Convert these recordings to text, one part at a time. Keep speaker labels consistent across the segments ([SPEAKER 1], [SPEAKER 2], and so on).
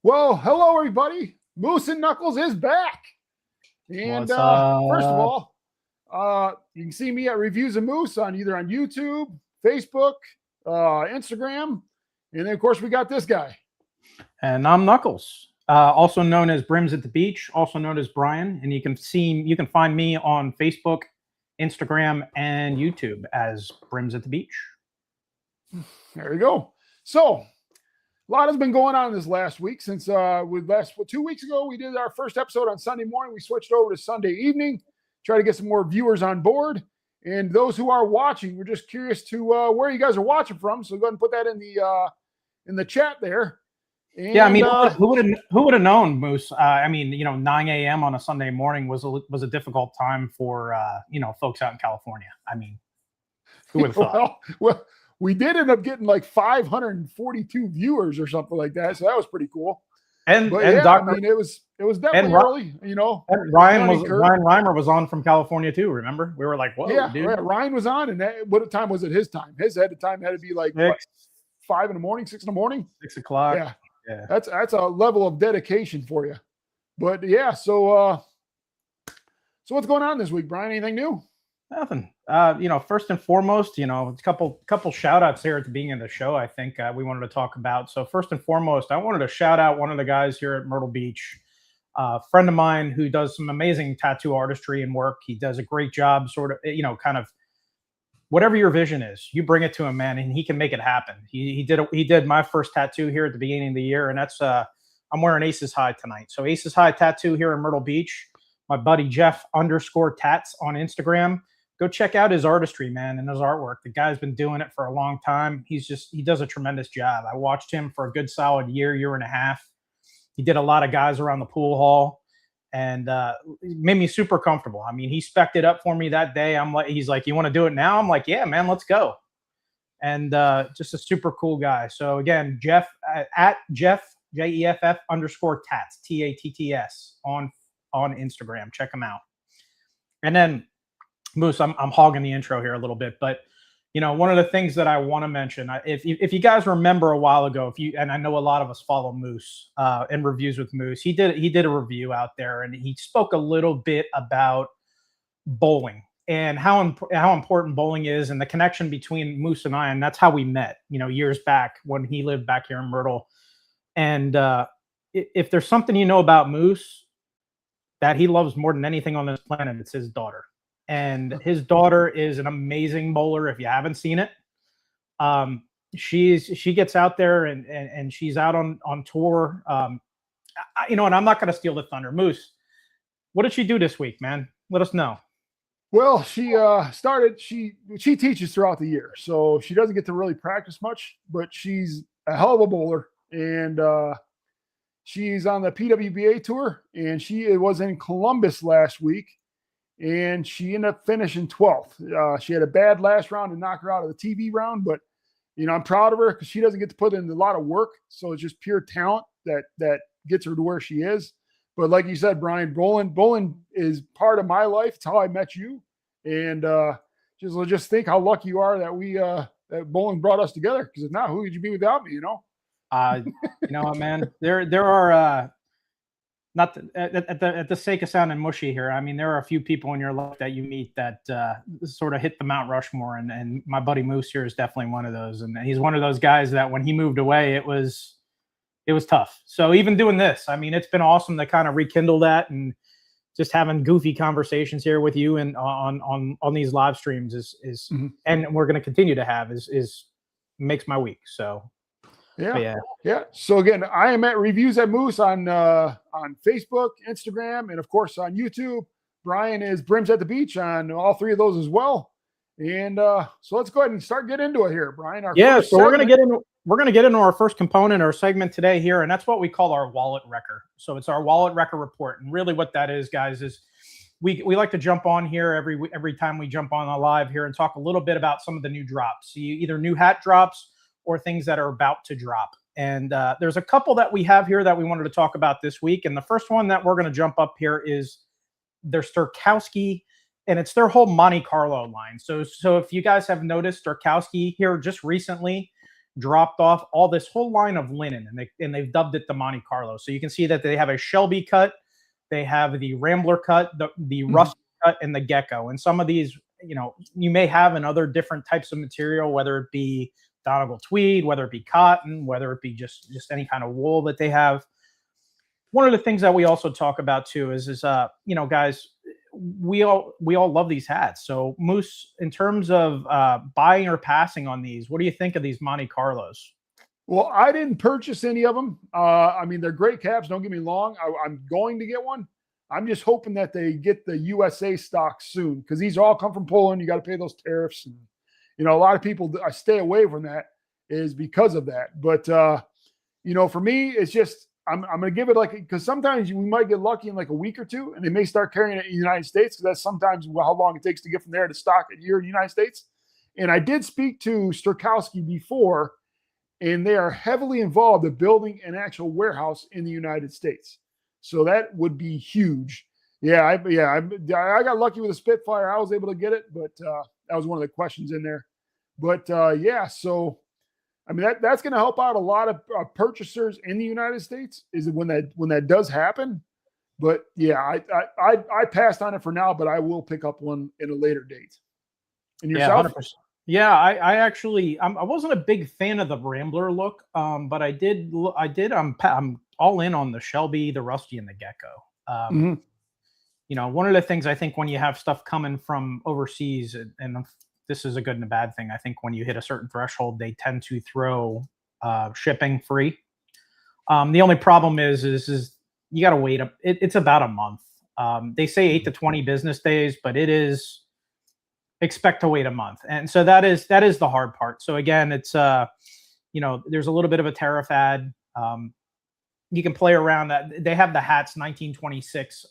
[SPEAKER 1] Well, hello everybody. Moose and Knuckles is back. And
[SPEAKER 2] What's
[SPEAKER 1] first of
[SPEAKER 2] up?
[SPEAKER 1] all, you can see me at Reviews of Moose on either on YouTube, Facebook, Instagram, and then of course we got this guy.
[SPEAKER 2] And I'm Knuckles, also known as Brims at the Beach, also known as Brian. And you can find me on Facebook, Instagram, and YouTube as Brims at the Beach.
[SPEAKER 1] There you go. So a lot has been going on this last week since 2 weeks ago we did our first episode on Sunday morning. We switched over to Sunday evening, try to get some more viewers on board. And those who are watching, we're just curious to where you guys are watching from. So go ahead and put that in the chat there. And,
[SPEAKER 2] yeah, I mean, who would have known, Moose? 9 a.m. on a Sunday morning was a difficult time for folks out in California. I mean, who would have thought?
[SPEAKER 1] Well, we did end up getting like 542 viewers or something like that, so that was pretty cool.
[SPEAKER 2] And
[SPEAKER 1] Dr. I mean, it was definitely early,
[SPEAKER 2] And Ryan Reimer was on from California too. Remember, we were like, "Whoa,
[SPEAKER 1] yeah,
[SPEAKER 2] dude!"
[SPEAKER 1] Right. Ryan was on, and what time was it? His time. His at the time had to be like 5 in the morning, 6 in the morning,
[SPEAKER 2] 6 o'clock.
[SPEAKER 1] Yeah. That's a level of dedication for you. But yeah, so what's going on this week, Brian? Anything new?
[SPEAKER 2] Nothing. First and foremost, a couple shout outs here at the beginning of the show. I think we wanted to talk about. So first and foremost, I wanted to shout out one of the guys here at Myrtle Beach, a friend of mine who does some amazing tattoo artistry and work. He does a great job, sort of, kind of whatever your vision is, you bring it to him, man, and he can make it happen. He did my first tattoo here at the beginning of the year, and that's I'm wearing Aces High tonight. So Aces High Tattoo here in Myrtle Beach. My buddy Jeff _tats on Instagram. Go check out his artistry, man, and his artwork. The guy's been doing it for a long time. He does a tremendous job. I watched him for a good solid year and a half. He did a lot of guys around the pool hall, and made me super comfortable. I mean, he spec'd it up for me that day. He's like, "You want to do it now?" I'm like, "Yeah, man, let's go." And just a super cool guy. So again, Jeff at Jeff JEFF _tats TATTS on Instagram. Check him out. And then Moose, I'm hogging the intro here a little bit, but one of the things that I want to mention, if you guys remember a while ago, and I know a lot of us follow Moose and Reviews with Moose, he did a review out there, and he spoke a little bit about bowling and how important bowling is, and the connection between Moose and I, and that's how we met, years back when he lived back here in Myrtle. And if there's something about Moose that he loves more than anything on this planet, it's his daughter. And his daughter is an amazing bowler. If you haven't seen it, she gets out there and she's out on tour. And I'm not going to steal the thunder. Moose, what did she do this week, man? Let us know.
[SPEAKER 1] Well, she she teaches throughout the year, so she doesn't get to really practice much, but she's a hell of a bowler, and she's on the PWBA tour, and she was in Columbus last week. And she ended up finishing 12th. She had a bad last round to knock her out of the TV round, but I'm proud of her because she doesn't get to put in a lot of work. So it's just pure talent that gets her to where she is. But like you said, Brian, bowling is part of my life. It's how I met you, and just think how lucky you are that that bowling brought us together. Because if not, who would you be without me?
[SPEAKER 2] Man, there are. Not at the sake of sounding mushy here, I mean, there are a few people in your life that you meet that sort of hit the Mount Rushmore, and my buddy Moose here is definitely one of those. And he's one of those guys that when he moved away, it was tough. So even doing this, I mean, it's been awesome to kind of rekindle that, and just having goofy conversations here with you and on these live streams is mm-hmm. And we're going to continue to have is makes my week. So.
[SPEAKER 1] Yeah. So again, I am at Reviews at Moose on Facebook, Instagram, and of course on YouTube. Brian is Brims at the Beach on all three of those as well. And so let's go ahead and getting into it here, Brian.
[SPEAKER 2] So we're gonna get into our first component or segment today here, and that's what we call our wallet wrecker. So it's our wallet wrecker report, and really what that is, guys, is we like to jump on here every time we jump on a live here and talk a little bit about some of the new drops. So either new hat drops or things that are about to drop. And there's a couple that we have here that we wanted to talk about this week. And the first one that we're going to jump up here is their Sturkowski, and it's their whole Monte Carlo line. So if you guys have noticed, Sturkowski here just recently dropped off all this whole line of linen, and they've dubbed it the Monte Carlo. So you can see that they have a Shelby cut, they have the Rambler cut, the Rust cut, and the Gecko. And some of these, you may have in other different types of material, whether it be Donegal tweed, whether it be cotton, whether it be just any kind of wool that they have. One of the things that we also talk about too is guys, we all love these hats. So Moose, in terms of buying or passing on these, what do you think of these Monte Carlos?
[SPEAKER 1] Well, I didn't purchase any of them. I mean, they're great caps. Don't get me wrong. I'm going to get one. I'm just hoping that they get the USA stock soon, because these all come from Poland. You got to pay those tariffs. And, a lot of people, I stay away from that is because of that. But, for me, it's just, I'm going to give it because sometimes we might get lucky in like a week or two, and they may start carrying it in the United States, because that's sometimes how long it takes to get from there to stock it here in the United States. And I did speak to Sturkowski before, and they are heavily involved in building an actual warehouse in the United States. So that would be huge. I got lucky with a Spitfire. I was able to get it, but that was one of the questions in there. But so I mean, that's going to help out a lot of purchasers in the United States, is when that does happen. But yeah, I passed on it for now, but I will pick up one in a later date. And yourself?
[SPEAKER 2] 100%. Yeah, I actually I wasn't a big fan of the Rambler look, but I did. I'm all in on the Shelby, the Rusty, and the Gecko. One of the things I think when you have stuff coming from overseas, and this is a good and a bad thing, I think when you hit a certain threshold, they tend to throw shipping free. The only problem is you got to wait. It's about a month. They say 8 to 20 business days, but it is expect to wait a month. And so that is the hard part. So again, it's, there's a little bit of a tariff ad. You can play around that. They have the hats 1926,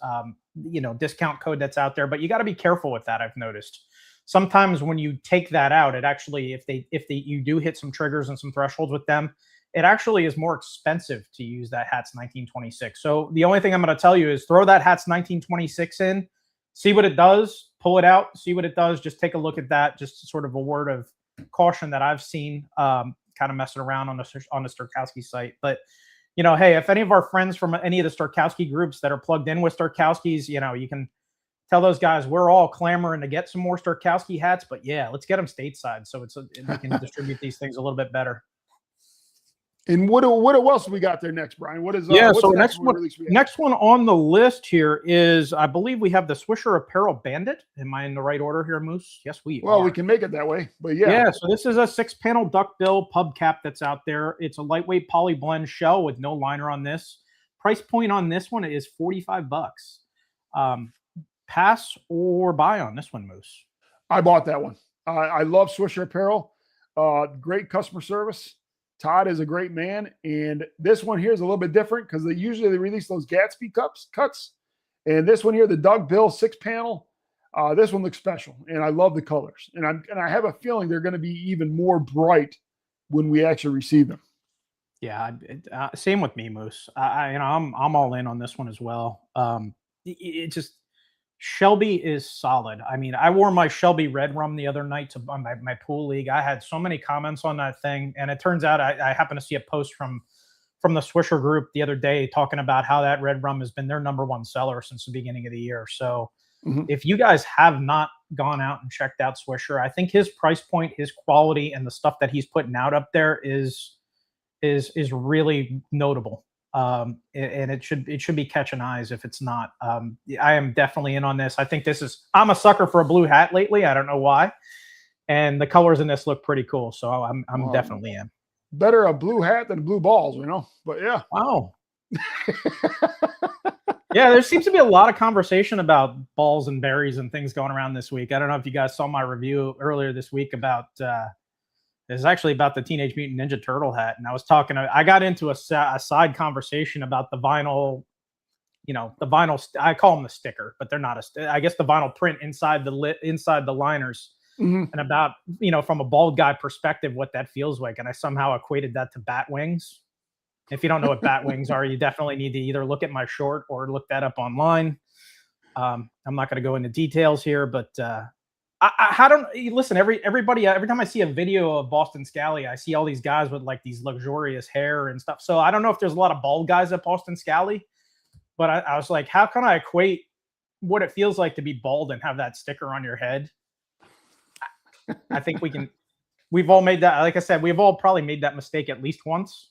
[SPEAKER 2] discount code that's out there, but you got to be careful with that. I've noticed sometimes when you take that out, it actually, if you do hit some triggers and some thresholds with them, it actually is more expensive to use that hats 1926. So the only thing I'm going to tell you is throw that hats 1926 in, see what it does, pull it out, see what it does. Just take a look at that. Just sort of a word of caution that I've seen kind of messing around on the Sturkowski site. But, hey, if any of our friends from any of the Sturkowski groups that are plugged in with Sturkowskis, you can tell those guys we're all clamoring to get some more Sturkowski hats. But yeah, let's get them stateside so we can distribute these things a little bit better.
[SPEAKER 1] And what else we got there next, Brian? What is
[SPEAKER 2] so next one on the list here is, I believe we have the Swisher Apparel Bandit. Am I in the right order here, Moose? Yes, we are.
[SPEAKER 1] Well, we can make it that way, but yeah.
[SPEAKER 2] Yeah, so this is a 6-panel duckbill pub cap that's out there. It's a lightweight poly blend shell with no liner on this. Price point on this one is $45. Pass or buy on this one, Moose?
[SPEAKER 1] I bought that one. I love Swisher Apparel. Great customer service. Todd is a great man, and this one here is a little bit different because they release those Gatsby cuts, and this one here, the Doug Bill 6-panel, this one looks special, and I love the colors, and I have a feeling they're going to be even more bright when we actually receive them.
[SPEAKER 2] Yeah, same with me, Moose. I'm all in on this one as well. It just Shelby is solid. I mean, I wore my Shelby Red Rum the other night to my pool league. I had so many comments on that thing, and it turns out I happened to see a post from the Swisher group the other day talking about how that Red Rum has been their #1 seller since the beginning of the year. So if you guys have not gone out and checked out Swisher, I think his price point, his quality, and the stuff that he's putting out up there is really notable. And it should be catching eyes if it's not. I am definitely in on this. I think I'm a sucker for a blue hat lately. I don't know why. And the colors in this look pretty cool. So I'm definitely in.
[SPEAKER 1] Better a blue hat than blue balls, but yeah.
[SPEAKER 2] Wow. Yeah, there seems to be a lot of conversation about balls and berries and things going around this week. I don't know if you guys saw my review earlier this week about, it's actually about the Teenage Mutant Ninja Turtle hat. And I got into a side conversation about the vinyl, I call them the sticker, but they're not I guess the vinyl print inside the liners, and about, from a bald guy perspective, what that feels like. And I somehow equated that to bat wings. If you don't know what bat wings are, you definitely need to either look at my short or look that up online. I'm not going to go into details here, but I don't listen. Everybody, every time I see a video of Boston Scally, I see all these guys with like these luxurious hair and stuff. So I don't know if there's a lot of bald guys at Boston Scally, but I was like, how can I equate what it feels like to be bald and have that sticker on your head? I think we can. We've all made that. Like I said, we've all probably made that mistake at least once.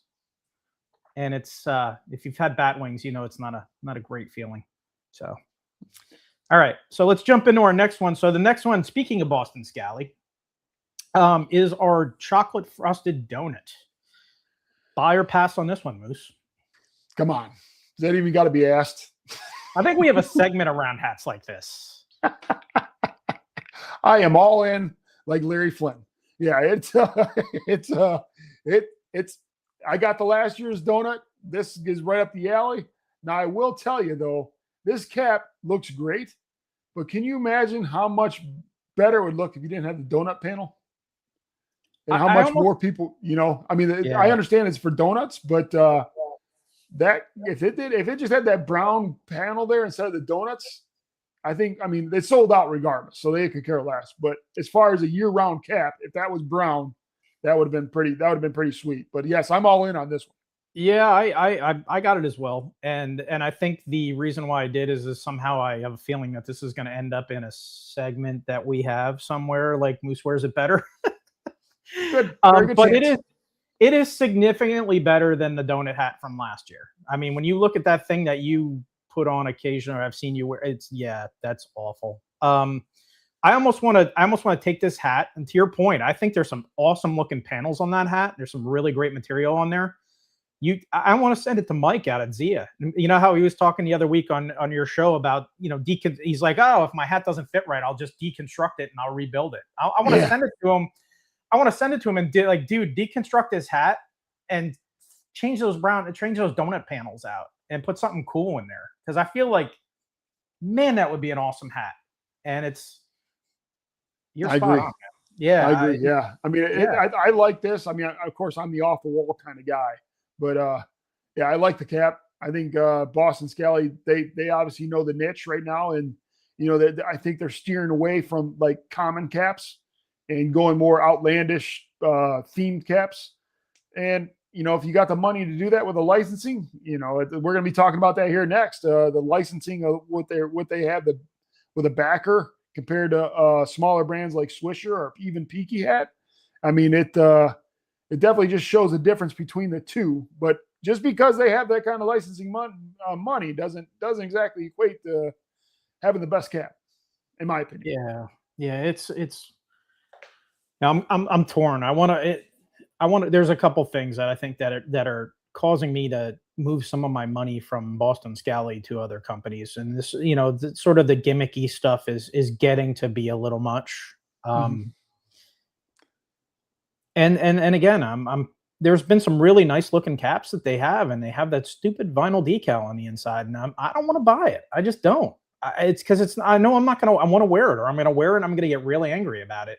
[SPEAKER 2] And it's if you've had bat wings, you know it's not a great feeling. So. All right, so let's jump into our next one. So the next one, speaking of Boston Scally, is our chocolate frosted donut. Buy or pass on this one, Moose?
[SPEAKER 1] Come on. Does that even got to be asked?
[SPEAKER 2] I think we have a segment around hats like this.
[SPEAKER 1] I am all in like Larry Flynn. Yeah, it's I got the last year's donut. This is right up the alley. Now I will tell you though, this cap looks great, but can you imagine how much better it would look if you didn't have the donut panel? And how much more people, you know, I mean, I understand it's for donuts, but that if it just had that brown panel there instead of the donuts, I mean, they sold out regardless, so they could care less. But as far as a year-round cap, if that was brown, that would have been pretty sweet. But yes, I'm all in on this one.
[SPEAKER 2] Yeah, I got it as well, and I think the reason why I did is somehow I have a feeling that this is going to end up in a segment that we have somewhere like Moose Wears It Better.
[SPEAKER 1] Good,
[SPEAKER 2] but chance. it is significantly better than the donut hat from last year. I mean, when you look at that thing that you put on occasion, or I've seen you wear, that's awful. I almost want to take this hat, and to your point, I think there's some awesome looking panels on that hat. There's some really great material on there. I want to send it to Mike out at Zia. You know how he was talking the other week on your show about, you know, he's like, oh, if my hat doesn't fit right, I'll just deconstruct it and I'll rebuild it. I want to send it to him. I want to send it to him and dude, deconstruct his hat and change those donut panels out and put something cool in there. Because I feel like, man, that would be an awesome hat. And you're spot on, man. Yeah,
[SPEAKER 1] I agree. I mean, I like this. I mean, of course, I'm the off the wall kind of guy. But yeah, I like the cap. I think Boston Scally, they obviously know the niche right now, and you know I think they're steering away from like common caps and going more outlandish themed caps. And you know, if you got the money to do that with the licensing, you know, we're going to be talking about that here next. The licensing of what they have with a backer compared to smaller brands like Swisher or even Peaky Hat. I mean, it definitely just shows the difference between the two. But just because they have that kind of licensing money doesn't exactly equate to having the best cap, in my opinion.
[SPEAKER 2] Yeah. It's. Now I'm torn. I want to. There's a couple things that I think that are causing me to move some of my money from Boston Scally to other companies, and this, you know, sort of the gimmicky stuff is getting to be a little much. And again, there's been some really nice looking caps that they have, and they have that stupid vinyl decal on the inside, and I don't want to buy it. I just don't. It's because I know I'm not gonna. I want to wear it, or I'm gonna wear it, and I'm gonna get really angry about it.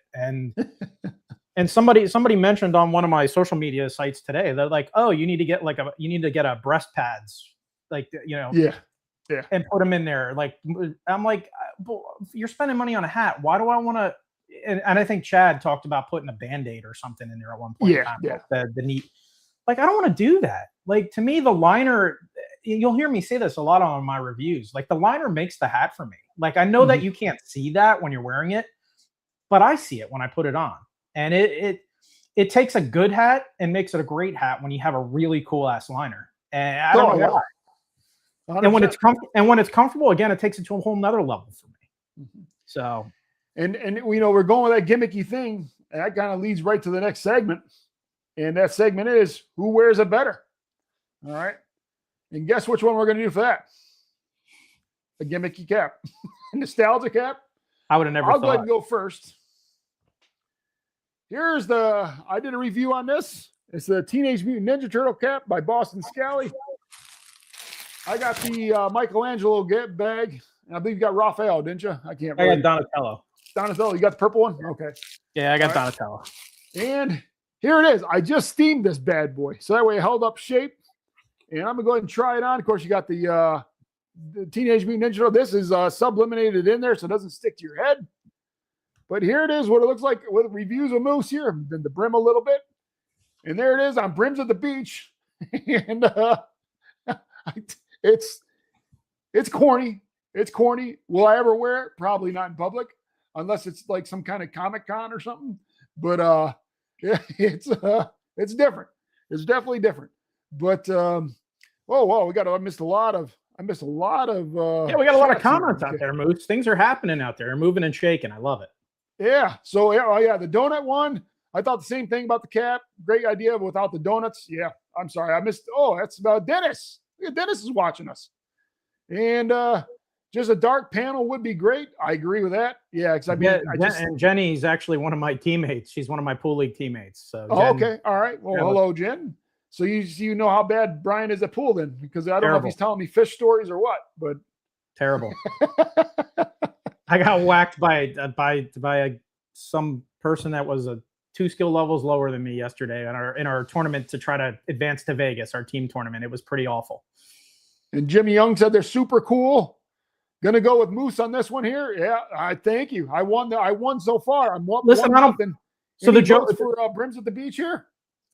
[SPEAKER 2] And somebody mentioned on one of my social media sites today, they're like, oh, you need to get a breast pads, like, you know, and put them in there. Like, I'm like, you're spending money on a hat. Why do I want to? And I think Chad talked about putting a Band-Aid or something in there at one point. The neat, like, I don't want to do that. Like, to me, the liner, you'll hear me say this a lot on my reviews. Like, the liner makes the hat for me. Like, I know that you can't see that when you're wearing it, but I see it when I put it on. And it takes a good hat and makes it a great hat when you have a really cool ass liner. And I don't know why. 100%. And when it's comfortable, again, it takes it to a whole nother level for me. So.
[SPEAKER 1] And you know, we're going with that gimmicky thing, and that kind of leads right to the next segment. And that segment is who wears it better. All right. And guess which one we're going to do for that? A gimmicky cap. Nostalgia cap.
[SPEAKER 2] I would have never
[SPEAKER 1] I'll go ahead and go first. I did a review on this. It's the Teenage Mutant Ninja Turtle cap by Boston Scally. I got the Michelangelo bag. And I believe you got Raphael, didn't you? I
[SPEAKER 2] got Donatello.
[SPEAKER 1] Donatello, you got the purple one? Okay.
[SPEAKER 2] Yeah, I got Donatello.
[SPEAKER 1] And here it is. I just steamed this bad boy. So that way it held up shape. And I'm going to go ahead and try it on. Of course, you got the Teenage Mutant Ninja Turtle. This is subliminated in there so it doesn't stick to your head. But here it is, what it looks like with reviews of Moose here. Then the brim a little bit. And there it is on Brims at the Beach. And it's corny. It's corny. Will I ever wear it? Probably not in public, unless it's like some kind of Comic-Con or something. But yeah, it's different. It's definitely different. But I missed a lot of
[SPEAKER 2] yeah, we got a lot of comments out there, Moose. Things are happening out there, moving and shaking. I love it.
[SPEAKER 1] Yeah. So yeah, the donut one. I thought the same thing about the cap. Great idea, but without the donuts. Yeah. I'm sorry. I missed. Oh, that's about Dennis. Yeah, Dennis is watching us. And just a dark panel would be great. I agree with that. Yeah, because
[SPEAKER 2] and Jenny's actually one of my teammates. She's one of my pool league teammates. So
[SPEAKER 1] okay, all right. Well, hello, Jen. So you know how bad Brian is at pool then, because I don't know if he's telling me fish stories or what, but
[SPEAKER 2] terrible. I got whacked by some person that was 2 skill levels lower than me yesterday in our tournament to try to advance to Vegas, our team tournament. It was pretty awful. And
[SPEAKER 1] Jimmy Young said they're super cool. Gonna go with Moose on this one here. Yeah, I thank you. I won so far. I'm
[SPEAKER 2] listen. So the joke
[SPEAKER 1] for Brims at the Beach here.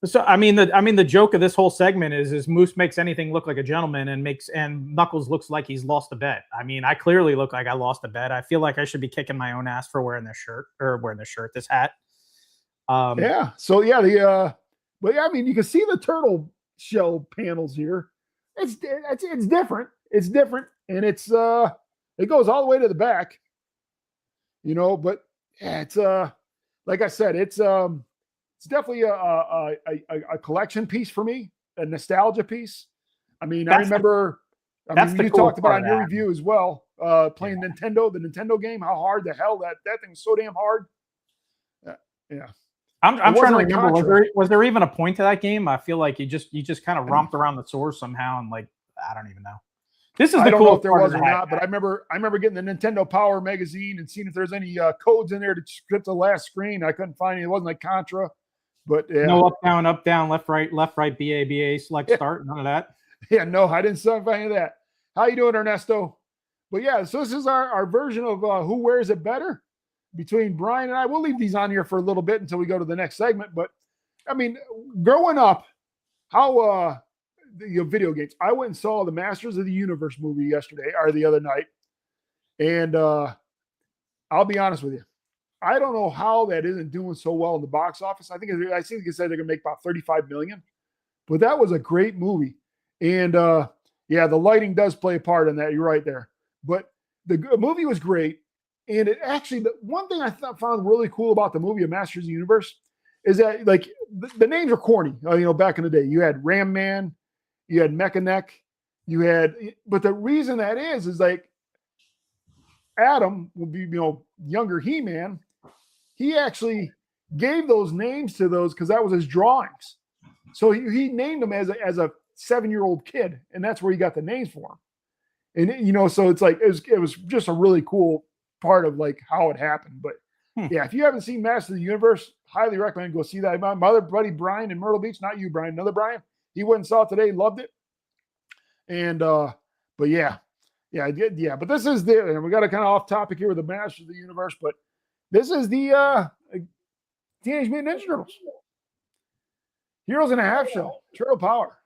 [SPEAKER 2] So I mean the joke of this whole segment is Moose makes anything look like a gentleman and Knuckles looks like he's lost a bet. I mean, I clearly look like I lost a bet. I feel like I should be kicking my own ass for wearing this hat.
[SPEAKER 1] Yeah. So yeah, but yeah, I mean, you can see the turtle shell panels here. It's different. It's different, and it goes all the way to the back. But yeah, it's like I said, it's definitely a collection piece for me, a nostalgia piece. I mean, I remember you talked about on your review as well, playing the Nintendo game, how hard the hell that thing was so damn hard. Yeah.
[SPEAKER 2] I'm trying to remember. Was there even a point to that game? I feel like you just kind of romped around the source somehow, and like I don't even know.
[SPEAKER 1] I don't know if there was or not, but I remember getting the Nintendo Power magazine and seeing if there's any codes in there to script the last screen. I couldn't find any. It wasn't like Contra, but yeah.
[SPEAKER 2] No up down, left right, BA, select start, none of that.
[SPEAKER 1] Yeah, no, I didn't find any of that. How you doing, Ernesto? But yeah, so this is our version of who wears it better between Brian and I. We'll leave these on here for a little bit until we go to the next segment. But I mean, growing up, how video games. I went and saw the Masters of the Universe movie the other night. And I'll be honest with you. I don't know how that isn't doing so well in the box office. I think they said they're going to make about $35 million. But that was a great movie. And yeah, the lighting does play a part in that. You're right there. But the movie was great. And it actually, the one thing I found really cool about the movie of Masters of the Universe is that like the names are corny. Back in the day, you had Ram Man, you had Mechaneck, but the reason that is like Adam will be, younger He-Man. He actually gave those names to those because that was his drawings. So he named them as a 7-year-old kid, and that's where he got the names for him. And so it's like it was just a really cool part of like how it happened. But yeah, if you haven't seen Master of the Universe, highly recommend go see that. My other buddy Brian in Myrtle Beach, not you, Brian, another Brian. He went and saw it today, loved it. And but yeah, I did. Yeah, but this is and we got a kind of off topic here with the Masters of the Universe, but this is the Teenage Mutant Ninja Turtles. Heroes in a Half Shell, Turtle Power.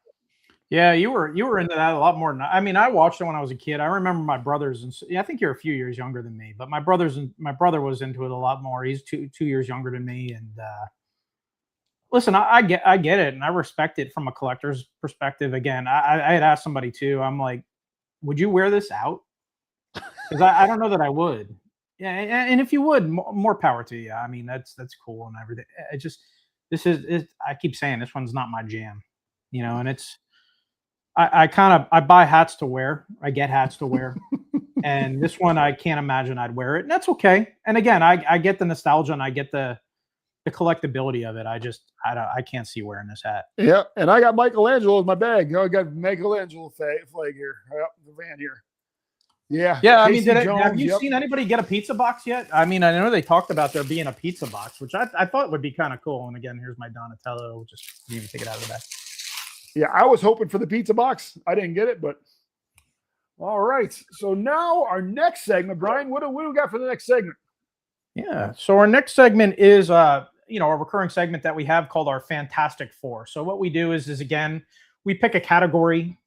[SPEAKER 2] Yeah, you were into that a lot more than I watched it when I was a kid. I remember my brothers, and I think you're a few years younger than me, but my brother was into it a lot more. He's two years younger than me, and listen, I get it, and I respect it from a collector's perspective. Again, I had asked somebody too. I'm like, would you wear this out? Because I don't know that I would. Yeah, and if you would, more power to you. I mean, that's cool and everything. It just I keep saying this one's not my jam, and it's. I buy hats to wear. I get hats to wear. And this one, I can't imagine I'd wear it. And that's okay. And again, I get the nostalgia and I get the collectability of it. I can't see wearing this hat.
[SPEAKER 1] Yeah. And I got Michelangelo in my bag. I got Michelangelo flag here. The van here. Yeah.
[SPEAKER 2] Yeah. I mean, have you seen anybody get a pizza box yet? I mean, I know they talked about there being a pizza box, which I thought would be kind of cool. And again, here's my Donatello. Just even take it out of the bag.
[SPEAKER 1] Yeah, I was hoping for the pizza box. I didn't get it, but all right. So now our next segment, Brian, what do we got for the next segment?
[SPEAKER 2] Yeah. So our next segment is a recurring segment that we have called our Fantastic Four. So what we do is again, we pick a category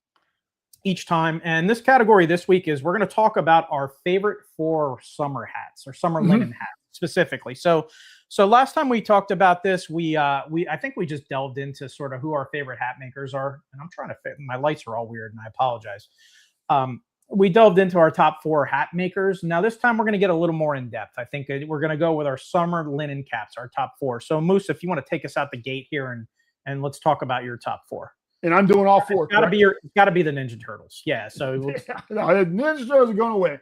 [SPEAKER 2] each time. And this category this week is we're going to talk about our favorite 4 summer hats or summer linen hats specifically. So last time we talked about this, I think we just delved into sort of who our favorite hat makers are. And I'm trying to fit, my lights are all weird and I apologize. We delved into our top 4 hat makers. Now this time we're going to get a little more in depth. I think we're going to go with our summer linen caps, our top 4. So Moose, if you want to take us out the gate here and let's talk about your top 4.
[SPEAKER 1] And I'm doing all 4.
[SPEAKER 2] It's got to be the Ninja Turtles. Yeah. So
[SPEAKER 1] no, the Ninja Turtles are going away.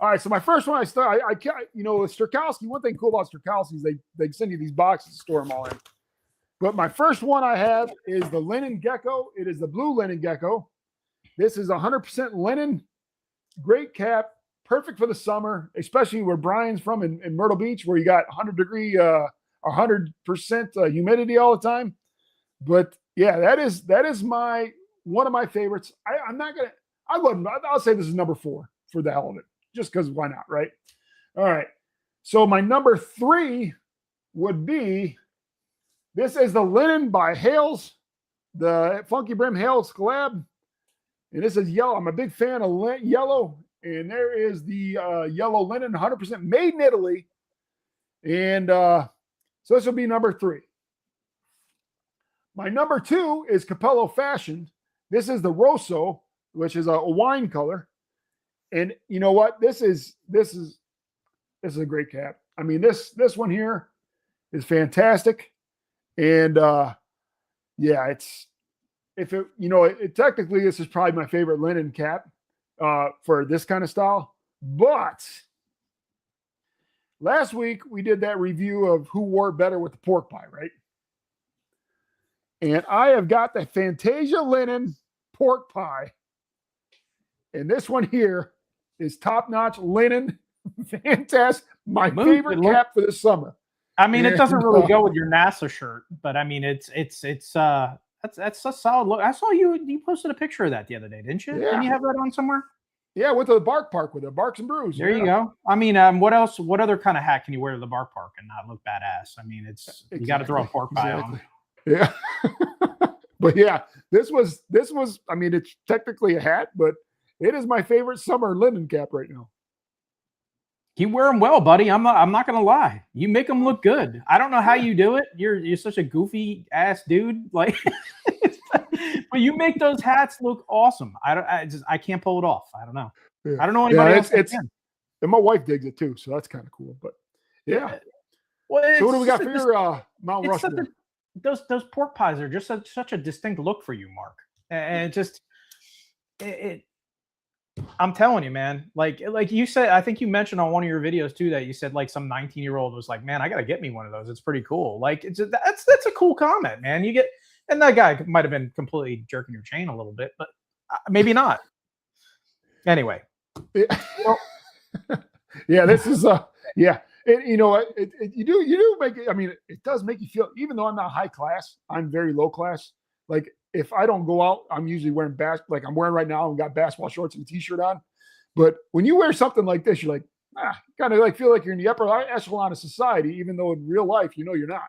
[SPEAKER 1] All right. So my first one, with Sterkowski, one thing cool about Sterkowski is they send you these boxes to store them all in. But my first one I have is the linen gecko. It is the blue linen gecko. This is 100% linen. Great cap. Perfect for the summer, especially where Brian's from in Myrtle Beach, where you got 100% humidity all the time. But yeah, that is one of my favorites. I'll say this is number 4 for the hell of it, just because why not, right? All right. So my number 3 would be, this is the linen by Hales, the Funky Brim Hales collab. And this is yellow. I'm a big fan of yellow. And there is the yellow linen, 100% made in Italy. And so this will be number 3. My number 2 is Capello Fashion. This is the Rosso, which is a wine color. And you know what? This is a great cap. I mean, this one here is fantastic. And technically this is probably my favorite linen cap for this kind of style. But last week we did that review of who wore it better with the pork pie, right? And I have got the Fantasia linen pork pie. And this one here is top-notch linen. Fantastic. My favorite cap for this summer.
[SPEAKER 2] I mean, it doesn't really go with your NASA shirt, but I mean, that's a solid look. I saw you posted a picture of that the other day, didn't you?
[SPEAKER 1] Yeah.
[SPEAKER 2] Didn't you have that on somewhere?
[SPEAKER 1] Yeah, with the Bark Park, with the Barks and Brews.
[SPEAKER 2] There you go. I mean, what else? What other kind of hat can you wear to the Bark Park and not look badass? I mean, you got to throw a pork pie on.
[SPEAKER 1] Yeah. But yeah, this was, I mean, it's technically a hat, but it is my favorite summer linen cap right now.
[SPEAKER 2] You wear them well, buddy. I'm not going to lie. You make them look good. I don't know how you do it. You're such a goofy ass dude. Like, but you make those hats look awesome. I can't pull it off. I don't know. Yeah. I don't know anybody else.
[SPEAKER 1] And my wife digs it too. So that's kind of cool, but yeah. Well, so what do we got for your Mount Rushmore?
[SPEAKER 2] Those pork pies are just such a distinct look for you, Mark. And I'm telling you, man, like you said, I think you mentioned on one of your videos too, that you said like some 19-year-old was like, man, I got to get me one of those. It's pretty cool. Like that's a cool comment, man. And that guy might've been completely jerking your chain a little bit, but maybe not. Anyway.
[SPEAKER 1] Yeah, this is yeah. You know what? You do make it. I mean, it does make you feel, even though I'm not high class, I'm very low class. Like if I don't go out, I'm usually wearing like I'm wearing right now. I've got basketball shorts and a t-shirt on. But when you wear something like this, you're like, kind of like feel like you're in the upper echelon of society, even though in real life, you know, you're not.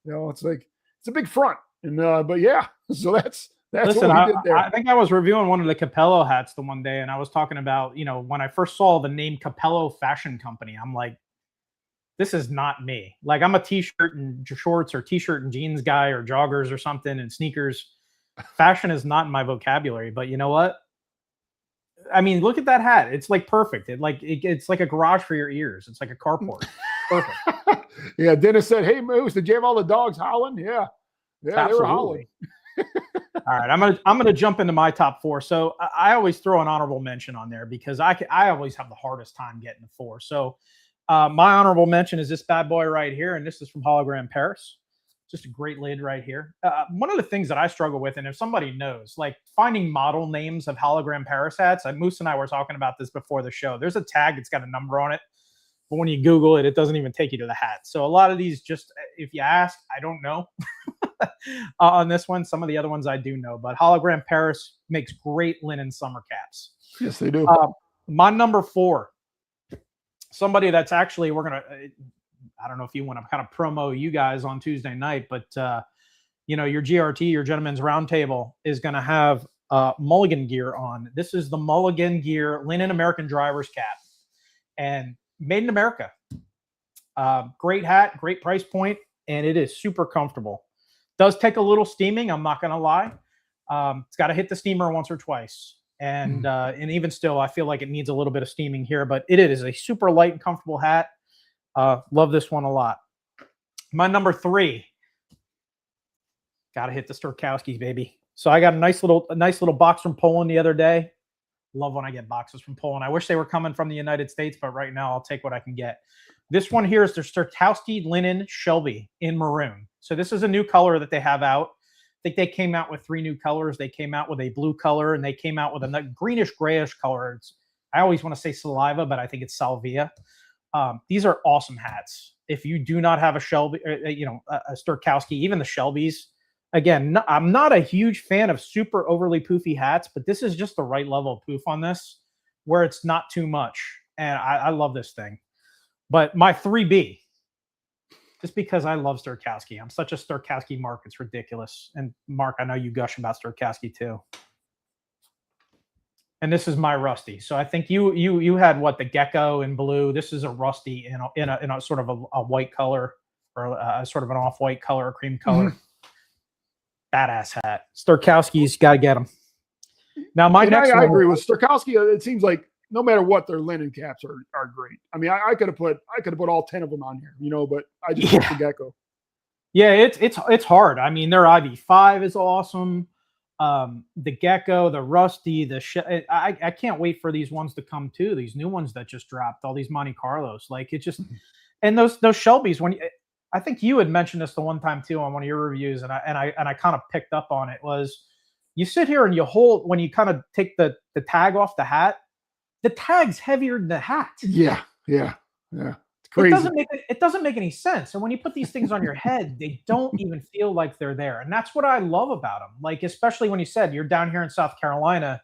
[SPEAKER 1] You know, it's like, it's a big front. And but yeah, so that's
[SPEAKER 2] Listen,
[SPEAKER 1] what we did there.
[SPEAKER 2] I think I was reviewing one of the Capello hats the one day, and I was talking about, you know, when I first saw the name Capello Fashion Company, I'm like, this is not me. Like, I'm a t-shirt and shorts or t-shirt and jeans guy or joggers or something and sneakers. Fashion is not in my vocabulary, but you know what? I mean, look at that hat. It's like perfect. It's like a garage for your ears. It's like a carport. Perfect.
[SPEAKER 1] Yeah. Dennis said, "Hey Moose, did you have all the dogs howling?" Yeah. Yeah, absolutely. They were howling.
[SPEAKER 2] All right, I'm gonna jump into my top 4. So I always throw an honorable mention on there because I always have the hardest time getting to 4. So my honorable mention is this bad boy right here, and this is from Hologram Paris. Just a great lid right here. One of the things that I struggle with, and if somebody knows, like finding model names of Hologram Paris hats. Moose and I were talking about this before the show. There's a tag that's got a number on it, but when you Google it, it doesn't even take you to the hat. So a lot of these, just if you ask, I don't know. On this one, some of the other ones I do know, but Hologram Paris makes great linen summer caps.
[SPEAKER 1] Yes, they do.
[SPEAKER 2] My number 4, somebody that's actually, I don't know if you want to kind of promo you guys on Tuesday night, but your GRT, your Gentlemen's Roundtable, is going to have Mulligan gear on. This is the Mulligan gear linen American driver's cap, and made in America. Great hat, great price point, and it is super comfortable. Does take a little steaming, I'm not going to lie. It's got to hit the steamer once or twice. And even still, I feel like it needs a little bit of steaming here, but it is a super light and comfortable hat. Love this one a lot. My number 3. Got to hit the Sturkowskis, baby. So I got a nice little box from Poland the other day. Love when I get boxes from Poland. I wish they were coming from the United States, but right now I'll take what I can get. This one here is the Sturkowski Linen Shelby in maroon. So this is a new color that they have out. I think they came out with 3 new colors. They came out with a blue color, and they came out with a greenish grayish color. I always want to say saliva, but I think it's salvia. These are awesome hats. If you do not have a Shelby, a Sturkowski, even the Shelbys, again, I'm not a huge fan of super overly poofy hats, but this is just the right level of poof on this, where it's not too much. And I love this thing. But my 3B, just because I love Sturkowski. I'm such a Sturkowski mark. It's ridiculous. And Mark, I know you gush about Sturkowski too. And this is my Rusty. So I think you had what, the Gecko in blue. This is a Rusty in a sort of a white color, or a sort of an off-white color, a cream color. Badass hat. Sturkowski's got to get them. Now I
[SPEAKER 1] agree with Sturkowski. It seems like no matter what, their linen caps are great. I mean, I could have put all 10 of them on here, but I just picked the Gecko.
[SPEAKER 2] Yeah, it's hard. I mean, their IV5 is awesome. The Gecko, the Rusty, I can't wait for these ones to come too. These new ones that just dropped, all these Monte Carlos, like it just, and those Shelbys. I think you had mentioned this the one time too on one of your reviews, and I kind of picked up on it. Was you sit here and you hold, when you kind of take the tag off the hat, the tag's heavier than the hat.
[SPEAKER 1] Yeah. It's crazy.
[SPEAKER 2] It doesn't make any sense. And when you put these things on your head, they don't even feel like they're there. And that's what I love about them. Like, especially when you said you're down here in South Carolina,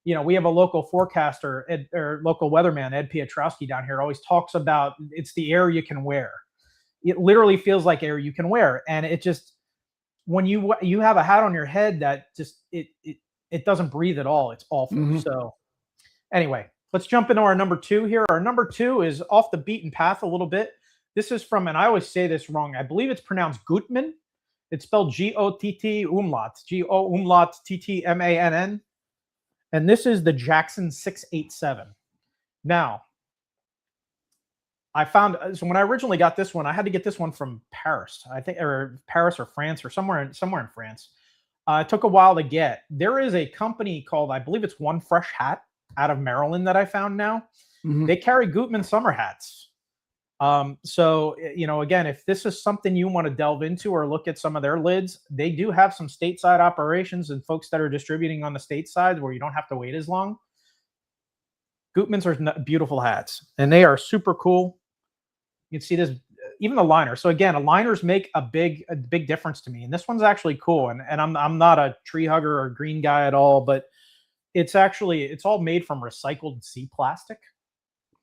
[SPEAKER 2] we have a local forecaster, or local weatherman, Ed Piotrowski down here, always talks about it's the air you can wear. It literally feels like air you can wear. And it just, when you have a hat on your head that just, it doesn't breathe at all. It's awful. So anyway, let's jump into our number 2 here. Our number 2 is off the beaten path a little bit. This is from, and I always say this wrong, I believe it's pronounced Gutmann. It's spelled G-O-T-T umlaut, G-O umlaut T-T-M-A-N-N. And this is the Jackson 687. Now, so when I originally got this one, I had to get this one from Paris, I think, or Paris or France, or somewhere in France. It took a while to get. There is a company called, I believe it's One Fresh Hat, out of Maryland that I found now. They carry Gutmann summer hats. So, again, if this is something you want to delve into or look at some of their lids, they do have some stateside operations and folks that are distributing on the stateside where you don't have to wait as long. Gutmann's are beautiful hats, and they are super cool. You can see this, even the liner. So again, liners make a big difference to me. And this one's actually cool. And I'm not a tree hugger or green guy at all, but it's all made from recycled sea plastic,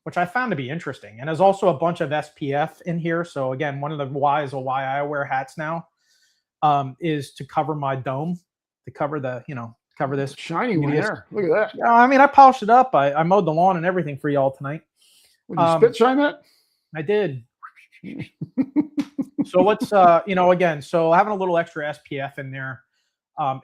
[SPEAKER 2] which I found to be interesting. And there's also a bunch of SPF in here. So again, one of the whys of why I wear hats now is to cover my dome, to cover cover this
[SPEAKER 1] shiny one there. Look at that.
[SPEAKER 2] Yeah, I mean, I polished it up. I mowed the lawn and everything for y'all tonight.
[SPEAKER 1] Would you spit shine that?
[SPEAKER 2] I did. So let's, again, so having a little extra SPF in there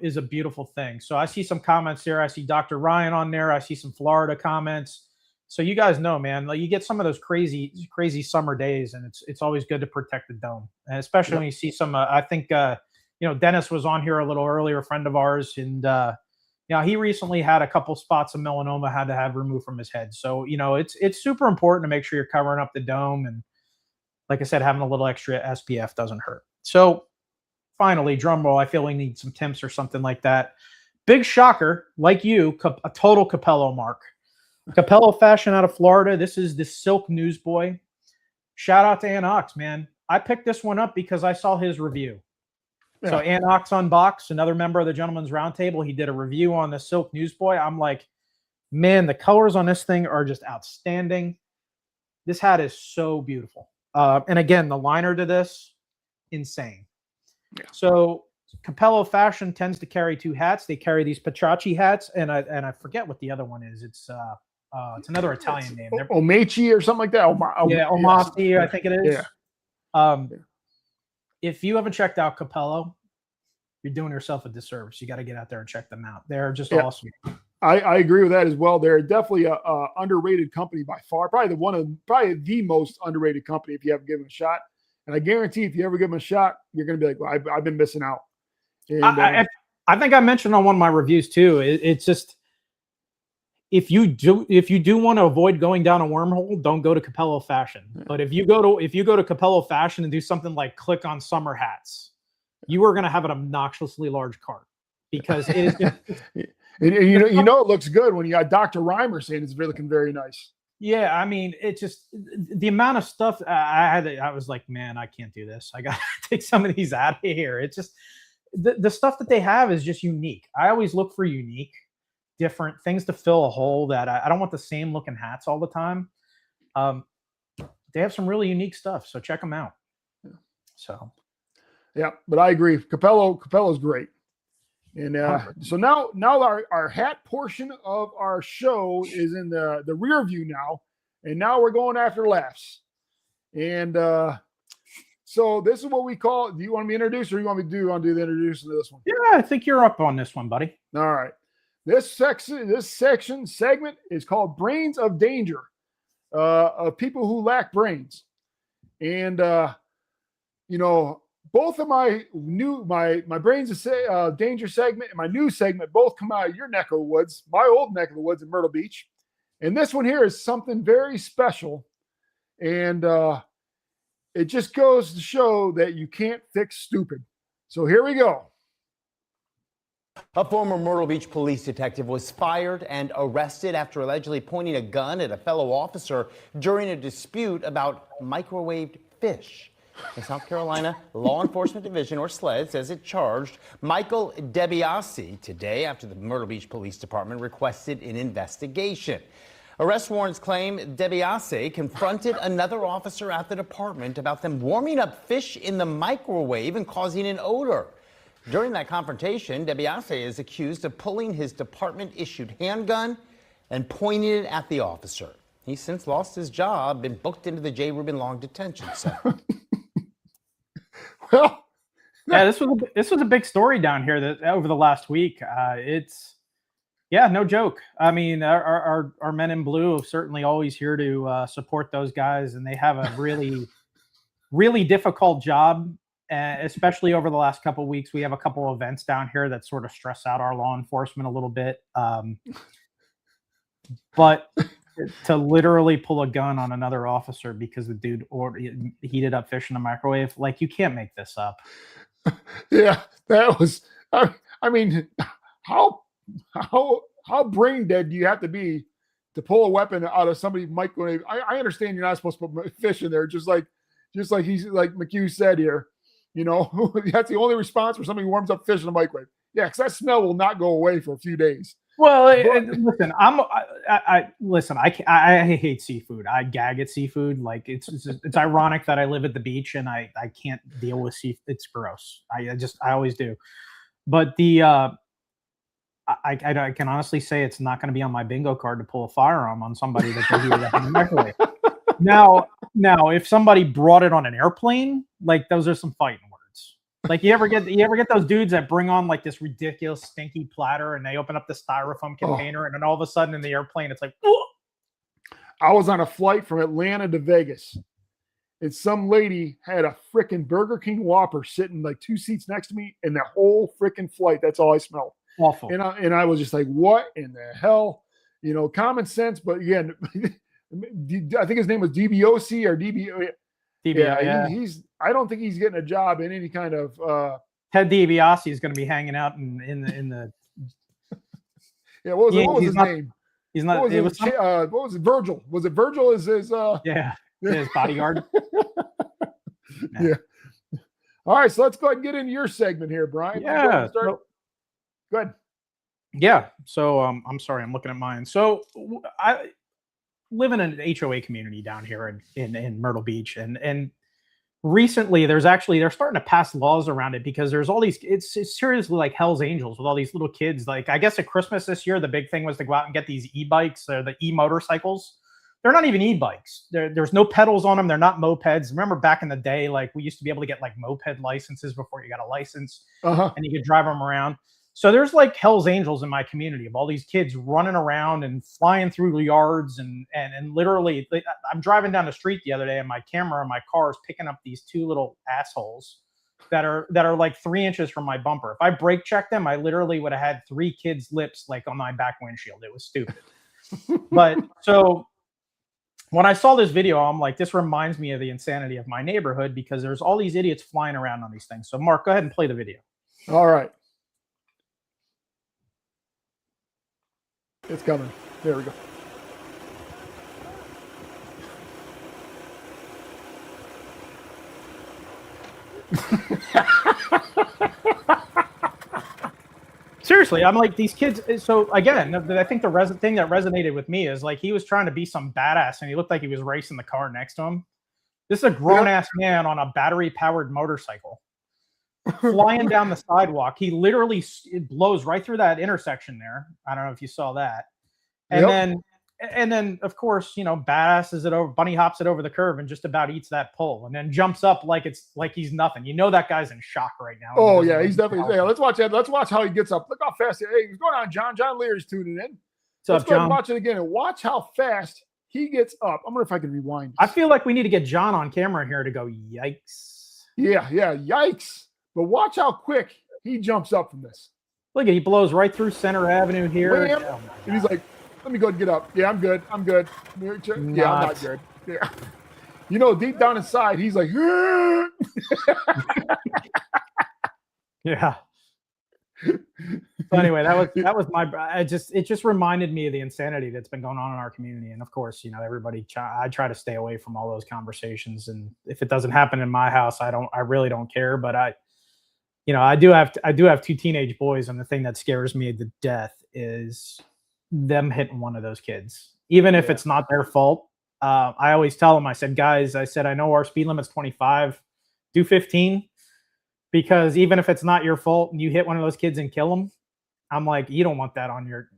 [SPEAKER 2] is a beautiful thing. So I see some comments there. I see Dr. Ryan on there. I see some Florida comments. So you guys know, man, like you get some of those crazy summer days, and it's always good to protect the dome, and especially when you see some. I think Dennis was on here a little earlier, a friend of ours, and he recently had a couple spots of melanoma had to have removed from his head. So it's super important to make sure you're covering up the dome, and like I said, having a little extra SPF doesn't hurt. So finally, drum roll. I feel we need some temps or something like that. Big shocker, like you, a total Capello mark. Capello fashion out of Florida. This is the Silk Newsboy. Shout out to Anox, man. I picked this one up because I saw his review. Yeah. So Anox Unbox, another member of the Gentlemen's Roundtable, he did a review on the Silk Newsboy. I'm like, man, the colors on this thing are just outstanding. This hat is so beautiful. And again, the liner to this, insane.
[SPEAKER 1] Yeah.
[SPEAKER 2] So Capello Fashion tends to carry 2 hats. They carry these Pachachi hats, and I forget what the other one is. It's another Italian name.
[SPEAKER 1] Omechi or something like that.
[SPEAKER 2] Omasi, I think it is.
[SPEAKER 1] Yeah.
[SPEAKER 2] If you haven't checked out Capello, you're doing yourself a disservice. You got to get out there and check them out. They're just awesome.
[SPEAKER 1] I agree with that as well. They're definitely a underrated company by far. Probably the most underrated company if you haven't given them a shot. And I guarantee if you ever give them a shot, you're going to be like, well, I've been missing out. And,
[SPEAKER 2] I think I mentioned on one of my reviews too. It's just if you do want to avoid going down a wormhole, don't go to Capello Fashion. Yeah. But if you go to Capello Fashion and do something like click on summer hats, you are going to have an obnoxiously large cart because it is.
[SPEAKER 1] You know it looks good when you got Dr. Reimer saying it's looking very nice.
[SPEAKER 2] Yeah, I mean, it just the amount of stuff I was like, man, I can't do this. I got to take some of these out of here. It's just the stuff that they have is just unique. I always look for unique, different things to fill a hole that I don't want the same looking hats all the time. They have some really unique stuff, so check them out. So,
[SPEAKER 1] yeah, but I agree. Capello's great. And so now our hat portion of our show is in the rear view now, and now we're going after laughs. And so this is what we call. Do you want me to introduce, or you want me to do the introduction of this one?
[SPEAKER 2] Yeah, I think you're up on this one, buddy.
[SPEAKER 1] All right. This segment is called "Brains of Danger," of people who lack brains, and both of my Brains of Danger segment and my new segment both come out of your neck of the woods, my old neck of the woods in Myrtle Beach. And this one here is something very special. And it just goes to show that you can't fix stupid. So here we go.
[SPEAKER 3] A former Myrtle Beach police detective was fired and arrested after allegedly pointing a gun at a fellow officer during a dispute about microwaved fish. The South Carolina Law Enforcement Division, or SLED, says it charged Michael DeBiase today after the Myrtle Beach Police Department requested an investigation. Arrest warrants claim DeBiase confronted another officer at the department about them warming up fish in the microwave and causing an odor. During that confrontation, DeBiase is accused of pulling his department-issued handgun and pointing it at the officer. He's since lost his job, been booked into the J. Reuben Long Detention Center.
[SPEAKER 1] Well,
[SPEAKER 2] yeah, this was a big story down here over the last week. No joke. I mean, our men in blue are certainly always here to support those guys, and they have a really, really difficult job, especially over the last couple of weeks. We have a couple of events down here that sort of stress out our law enforcement a little bit. But to literally pull a gun on another officer because the dude heated up fish in the microwave, like, you can't make this up.
[SPEAKER 1] Yeah, that was. I mean, how brain dead do you have to be to pull a weapon out of somebody's microwave? I understand you're not supposed to put fish in there, just like he's like McHugh said here. That's the only response for somebody who warms up fish in the microwave. Yeah, because that smell will not go away for a few days.
[SPEAKER 2] Well, listen, I hate seafood. I gag at seafood. Like, it's ironic that I live at the beach and I can't deal with seafood. It's gross. I always do. But I can honestly say it's not going to be on my bingo card to pull a firearm on somebody that they heated up in the microwave. Now, if somebody brought it on an airplane, like, those are some fighting words. Like, you ever get those dudes that bring on like this ridiculous stinky platter and they open up the styrofoam container and then all of a sudden in the airplane it's like, whoa.
[SPEAKER 1] I was on a flight from Atlanta to Vegas and some lady had a freaking Burger King Whopper sitting like 2 seats next to me, and the whole freaking flight, that's all I smelled.
[SPEAKER 2] Awful.
[SPEAKER 1] And I was just like, what in the hell? Common sense, but again, I think his name was DBOC or DB. Yeah. I don't think he's getting a job in any kind of.
[SPEAKER 2] Ted DiBiase is going to be hanging out in the.
[SPEAKER 1] Yeah, what was his name?
[SPEAKER 2] He's not.
[SPEAKER 1] What was it? Virgil? Was it Virgil? Is his?
[SPEAKER 2] His bodyguard.
[SPEAKER 1] Yeah. All right, so let's go ahead and get into your segment here, Brian.
[SPEAKER 2] Yeah.
[SPEAKER 1] Go ahead.
[SPEAKER 2] Yeah. So I'm sorry, I'm looking at mine. So live in an HOA community down here in Myrtle Beach, and recently they're starting to pass laws around it because there's all these. It's seriously like Hell's Angels with all these little kids. Like, I guess at Christmas this year, the big thing was to go out and get these e-bikes or the e-motorcycles. They're not even e-bikes. There's no pedals on them. They're not mopeds. Remember back in the day, like we used to be able to get like moped licenses before you got a license, and you could drive them around. So there's like Hell's Angels in my community of all these kids running around and flying through the yards and literally, I'm driving down the street the other day and my camera in my car is picking up these two little assholes that are like 3 inches from my bumper. If I brake checked them, I literally would have had 3 kids' lips like on my back windshield. It was stupid. But so when I saw this video, I'm like, this reminds me of the insanity of my neighborhood because there's all these idiots flying around on these things. So Mark, go ahead and play the video.
[SPEAKER 1] All right. It's coming. There we go.
[SPEAKER 2] Seriously, I'm like, these kids. So again, I think the thing that resonated with me is like he was trying to be some badass and he looked like he was racing the car next to him. This is a grown-ass man on a battery-powered motorcycle flying down the sidewalk. He literally blows right through that intersection there. I don't know if you saw that. And then of course, you know, badasses it over, bunny hops it over the curve and just about eats that pole and then jumps up like it's like he's nothing. You know, that guy's in shock right now.
[SPEAKER 1] Oh yeah, he's definitely. Yeah, let's watch that. Let's watch how he gets up. Look how fast. Hey, what's going on, John? John Leary's tuning in.
[SPEAKER 2] What's up, John?
[SPEAKER 1] Watch it again and watch how fast he gets up. I wonder if I can rewind this.
[SPEAKER 2] I feel like we need to get John on camera here to go, yikes.
[SPEAKER 1] Yeah, yikes. But watch how quick he jumps up from this.
[SPEAKER 2] Look at, he blows right through Center Avenue here.
[SPEAKER 1] Oh and he's like, let me go and get up. Yeah, I'm good. I'm good. Yeah, I'm not good. Yeah. You know, deep down inside, he's like,
[SPEAKER 2] yeah. So anyway, that was my. It just reminded me of the insanity that's been going on in our community, and of course, you know, I try to stay away from all those conversations, and if it doesn't happen in my house, I really don't care. But I do have 2 teenage boys, and the thing that scares me to death is them hitting one of those kids, even if it's not their fault. I always tell them, I said, guys, I know our speed limit's 25, do 15. Because even if it's not your fault and you hit one of those kids and kill them, I'm like, you don't want that on your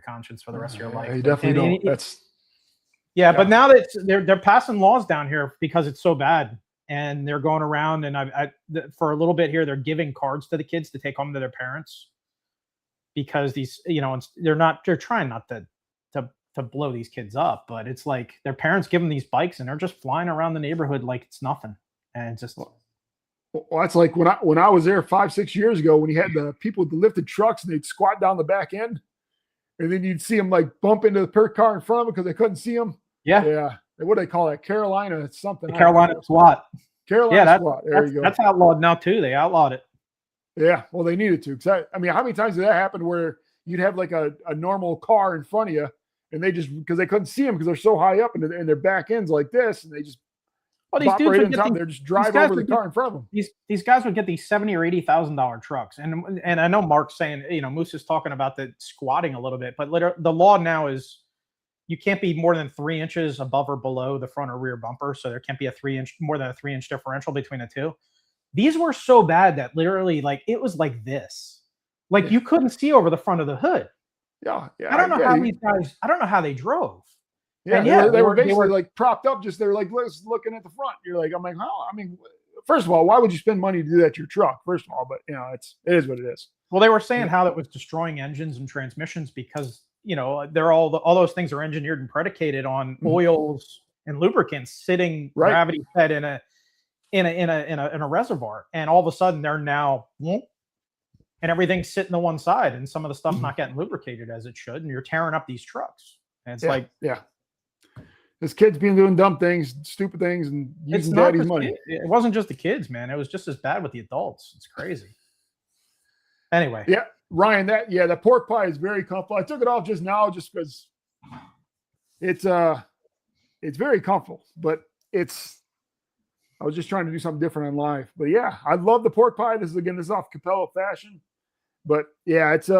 [SPEAKER 2] conscience for the rest of your life.
[SPEAKER 1] You definitely don't.
[SPEAKER 2] But now that they're passing laws down here because it's so bad, and they're going around and for a little bit here, they're giving cards to the kids to take home to their parents because these, you know, they're trying not to blow these kids up, but it's like their parents give them these bikes and they're just flying around the neighborhood like it's nothing, and it's just.
[SPEAKER 1] Well, that's like when I was there 5-6 years ago, when you had the people with the lifted trucks and they'd squat down the back end, and then you'd see them like bump into the per car in front of them because they couldn't see them. Yeah. What do they call that? Carolina something.
[SPEAKER 2] Carolina SWAT.
[SPEAKER 1] SWAT. There you go.
[SPEAKER 2] That's outlawed now too. They outlawed it.
[SPEAKER 1] Yeah. Well, they needed to. Because I mean, how many times did that happen where you'd have like a normal car in front of you, and they just, because they couldn't see them because they're so high up and their back ends like this, and they just.
[SPEAKER 2] Well, these dudes would
[SPEAKER 1] they're just drive over the car in front of them.
[SPEAKER 2] These guys would get these $70,000 or $80,000 trucks, and I know Mark's saying, you know, Moose is talking about the squatting a little bit, but the law now is you can't be more than 3 inches above or below the front or rear bumper, so there can't be more than a 3 inch differential between the two. These were so bad that literally, like, it was like this, like you couldn't see over the front of the hood.
[SPEAKER 1] Yeah.
[SPEAKER 2] I don't know how these guys. I don't know how they drove.
[SPEAKER 1] Yeah, they were basically like propped up, just they're like looking at the front. You're like, I'm like, oh, I mean, first of all, why would you spend money to do that to your truck? First of all, but you know, it is what it is.
[SPEAKER 2] Well, they were saying how that was destroying engines and transmissions because, you know, they're all those things are engineered and predicated on oils and lubricants sitting gravity fed in a reservoir, and all of a sudden they're now and everything's sitting to one side, and some of the stuff's not getting lubricated as it should, and you're tearing up these trucks. And it's
[SPEAKER 1] this kid's been doing dumb things, stupid things, and using daddy's money.
[SPEAKER 2] It wasn't just the kids, man. It was just as bad with the adults. It's crazy. Anyway.
[SPEAKER 1] Yeah, Ryan, that pork pie is very comfortable. I took it off just now just because it's very comfortable, but I was just trying to do something different in life. But yeah, I love the pork pie. This is off Capello Fashion. But yeah, it's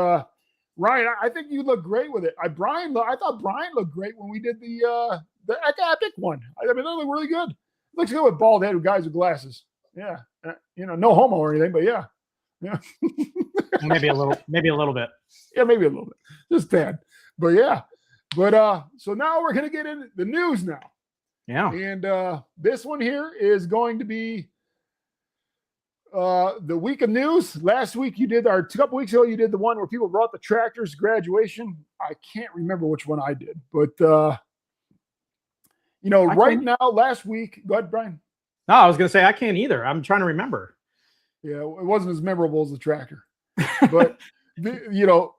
[SPEAKER 1] Ryan, I think you look great with it. I thought Brian looked great when we did the epic one. I mean, it looked really good. Looks good with bald head guys with glasses. Yeah, no homo or anything, but yeah.
[SPEAKER 2] maybe a little bit.
[SPEAKER 1] Yeah, maybe a little bit, just tad. But yeah, so now we're gonna get into the news now.
[SPEAKER 2] Yeah,
[SPEAKER 1] and this one here is going to be the week of news. Last week a couple weeks ago you did the one where people brought the tractors graduation. I can't remember which one I did, but last week. Go ahead, Brian.
[SPEAKER 2] No, I was gonna say I can't either. I'm trying to remember.
[SPEAKER 1] Yeah, it wasn't as memorable as the tractor, but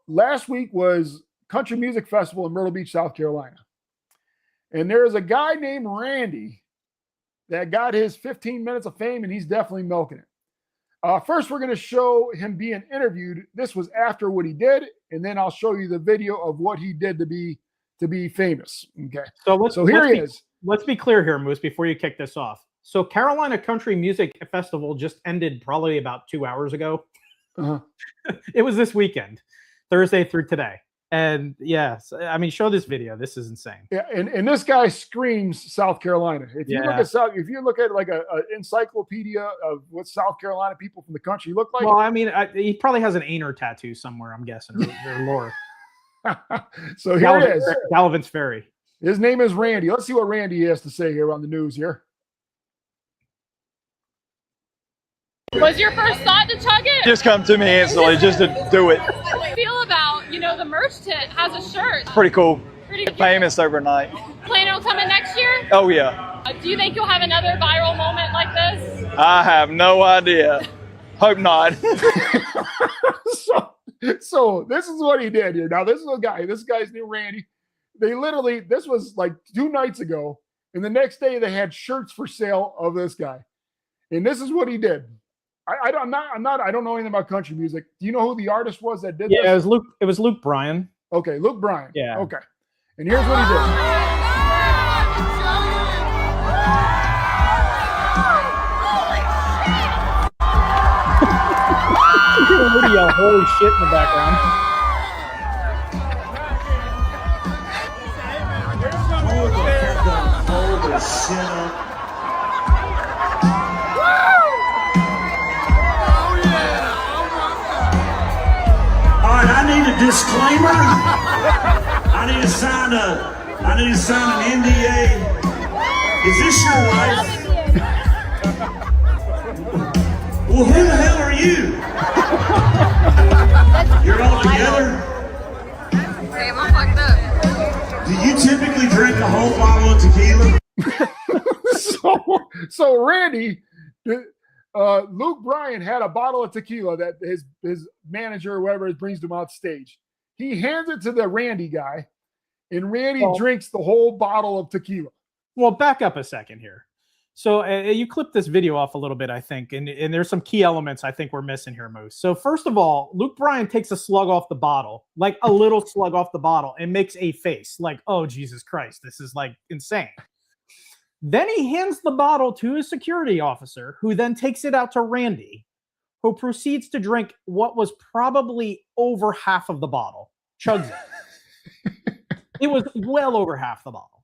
[SPEAKER 1] last week was Country Music Festival in Myrtle Beach, South Carolina, and there is a guy named Randy that got his 15 minutes of fame, and he's definitely milking it. First, we're going to show him being interviewed. This was after what he did, and then I'll show you the video of what he did to be famous. Okay. So here he is.
[SPEAKER 2] Let's be clear here, Moose, before you kick this off. So Carolina Country Music Festival just ended probably about 2 hours ago.
[SPEAKER 1] Uh-huh.
[SPEAKER 2] It was this weekend, Thursday through today. And yes, I mean, show this video. This is insane.
[SPEAKER 1] Yeah, and this guy screams South Carolina. If you look at like a encyclopedia of what South Carolina people from the country look like.
[SPEAKER 2] Well, I mean, he probably has an Ainer tattoo somewhere, I'm guessing, or Lore.
[SPEAKER 1] So here it is.
[SPEAKER 2] Gallivan's Ferry.
[SPEAKER 1] His name is Randy. Let's see what Randy has to say here on the news here.
[SPEAKER 4] Was your first thought to chug it?
[SPEAKER 5] Just come to me instantly, just to do it.
[SPEAKER 4] How do you feel about, the merch tent has a shirt?
[SPEAKER 5] Pretty cool.
[SPEAKER 4] Pretty cool.
[SPEAKER 5] Famous overnight.
[SPEAKER 4] Planning on coming next year?
[SPEAKER 5] Oh, yeah.
[SPEAKER 4] Do you think you'll have another viral moment like this?
[SPEAKER 5] I have no idea. Hope not.
[SPEAKER 1] So this is what he did here. Now, this is a guy. This guy's named Randy. This was like 2 nights ago, and the next day they had shirts for sale of this guy. And this is what he did. I don't know anything about country music. Do you know who the artist was that did this?
[SPEAKER 2] Yeah, it was Luke Bryan.
[SPEAKER 1] Okay, Luke Bryan.
[SPEAKER 2] Yeah.
[SPEAKER 1] Okay. And here's what he did.
[SPEAKER 2] Yell holy shit in the background.
[SPEAKER 6] Hold the shit up. I need a disclaimer. I need to sign an NDA. Is this your wife? Well, who the hell are you? You're all together?
[SPEAKER 4] Hey, I'm fucked up.
[SPEAKER 6] Do you typically drink a whole bottle of tequila?
[SPEAKER 1] So Randy, Luke Bryan had a bottle of tequila that his manager or whatever brings him out stage. He hands it to the Randy guy, and Randy drinks the whole bottle of tequila.
[SPEAKER 2] Well, back up a second here. So you clipped this video off a little bit, I think, and there's some key elements I think we're missing here, Moose. So first of all, Luke Bryan takes a slug off the bottle, like a little slug off the bottle, and makes a face like, oh, Jesus Christ, this is like insane. Then he hands the bottle to a security officer, who then takes it out to Randy, who proceeds to drink what was probably over half of the bottle. Chugs it. It was well over half the bottle.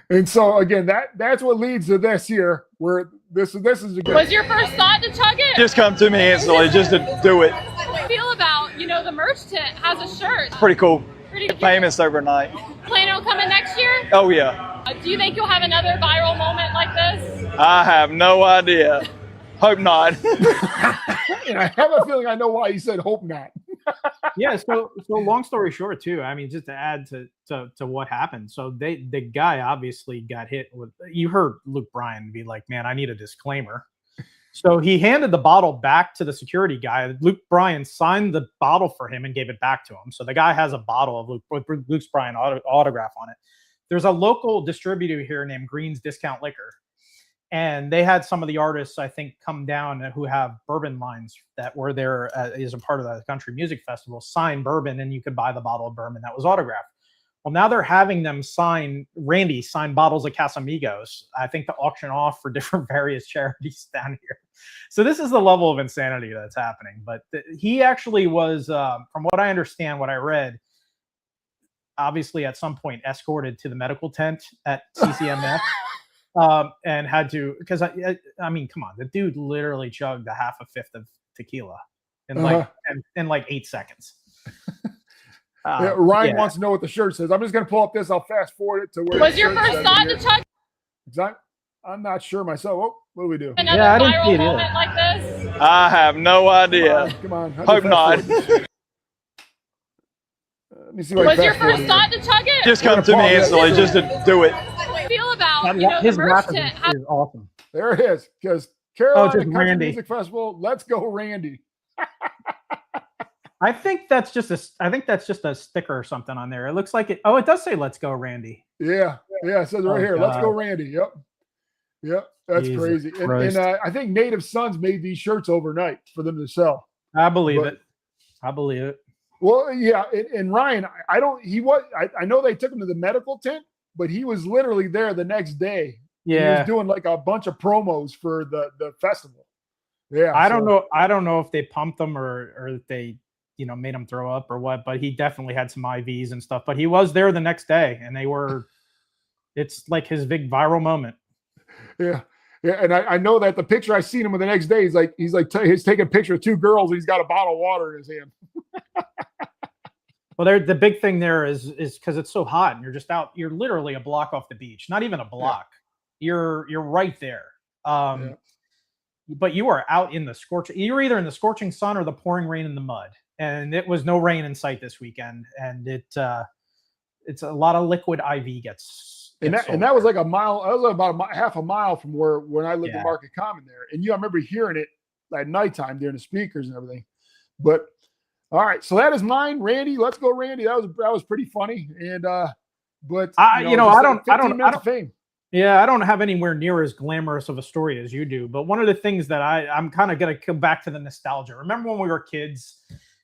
[SPEAKER 1] And so again, that's what leads to this here, where this is a good.
[SPEAKER 4] Was your first thought to chug it?
[SPEAKER 5] Just come to me instantly, just to do it.
[SPEAKER 4] How do you feel about, the merch tent has a shirt?
[SPEAKER 5] Pretty cool.
[SPEAKER 4] Pretty cool.
[SPEAKER 5] Famous overnight.
[SPEAKER 4] Planning on coming next year?
[SPEAKER 5] Oh, yeah.
[SPEAKER 4] Do you think you'll have another viral moment like this?
[SPEAKER 5] I have no idea. Hope not.
[SPEAKER 1] I have a feeling I know why he said hope not.
[SPEAKER 2] Yeah, so long story short, too, I mean, just to add to what happened. So the guy obviously got hit with, you heard Luke Bryan be like, man, I need a disclaimer. So he handed the bottle back to the security guy. Luke Bryan signed the bottle for him and gave it back to him. So the guy has a bottle of Luke Bryan autograph on it. There's a local distributor here named Green's Discount Liquor. And they had some of the artists, I think, come down who have bourbon lines that were there as a part of the country music festival, sign bourbon, and you could buy the bottle of bourbon that was autographed. Well, now they're having them Randy sign bottles of Casamigos, I think, to auction off for different various charities down here. So this is the level of insanity that's happening. But he actually was, from what I understand, what I read, obviously at some point escorted to the medical tent at CCMF. And had to, because I mean, come on, the dude literally chugged a fifth of tequila in like 8 seconds.
[SPEAKER 1] Ryan wants to know what the shirt says. I'm just going to pull up this. I'll fast forward it to where.
[SPEAKER 4] Was your first thought to chug?
[SPEAKER 1] I'm not sure myself. Oh, what do we do?
[SPEAKER 4] Another
[SPEAKER 2] I didn't see
[SPEAKER 4] viral
[SPEAKER 2] it either.
[SPEAKER 4] moment like this?
[SPEAKER 5] I have no idea.
[SPEAKER 1] Come on.
[SPEAKER 5] Hope not.
[SPEAKER 1] Let me see what
[SPEAKER 4] Was your first thought to chug it?
[SPEAKER 5] Just come to me instantly just to do it.
[SPEAKER 4] Feel about
[SPEAKER 2] His
[SPEAKER 4] the
[SPEAKER 2] rap
[SPEAKER 4] merch tent.
[SPEAKER 2] is awesome.
[SPEAKER 1] There it is. Because Carolina
[SPEAKER 2] just
[SPEAKER 1] Country
[SPEAKER 2] Randy.
[SPEAKER 1] Music Festival. Let's go, Randy.
[SPEAKER 2] I think that's just a sticker or something on there. It looks like it. Oh, it does say "Let's go, Randy."
[SPEAKER 1] Yeah. It says right here.
[SPEAKER 2] God.
[SPEAKER 1] Let's go, Randy. Yep. That's
[SPEAKER 2] Jesus
[SPEAKER 1] crazy. And
[SPEAKER 2] Christ.
[SPEAKER 1] I think Native Sons made these shirts overnight for them to sell.
[SPEAKER 2] I believe it. I believe it.
[SPEAKER 1] Well, yeah. And Ryan, I know they took him to the medical tent, but he was literally there the next day.
[SPEAKER 2] Yeah.
[SPEAKER 1] He was doing like a bunch of promos for the festival. Yeah.
[SPEAKER 2] I don't know if they pumped them or if they, made him throw up or what, but he definitely had some IVs and stuff. But he was there the next day, and it's like his big viral moment.
[SPEAKER 1] Yeah. And I know that the picture I seen him the next day, he's taking a picture of 2 girls and he's got a bottle of water in his hand.
[SPEAKER 2] Well, the big thing there is because it's so hot and you're just out. You're literally a block off the beach, not even a block. Yeah. You're right there. But you are out in the scorching. You're either in the scorching sun or the pouring rain in the mud. And it was no rain in sight this weekend. And it's a lot of liquid IV gets.
[SPEAKER 1] And that was like a mile. That was about half a mile from when I lived in Market Common there. And I remember hearing it at nighttime during the speakers and everything. But all right, so that is mine, Randy. Let's go, Randy. That was pretty funny. And but
[SPEAKER 2] I don't
[SPEAKER 1] fame.
[SPEAKER 2] Yeah, I don't have anywhere near as glamorous of a story as you do. But one of the things that I'm kind of going to come back to the nostalgia. Remember when we were kids?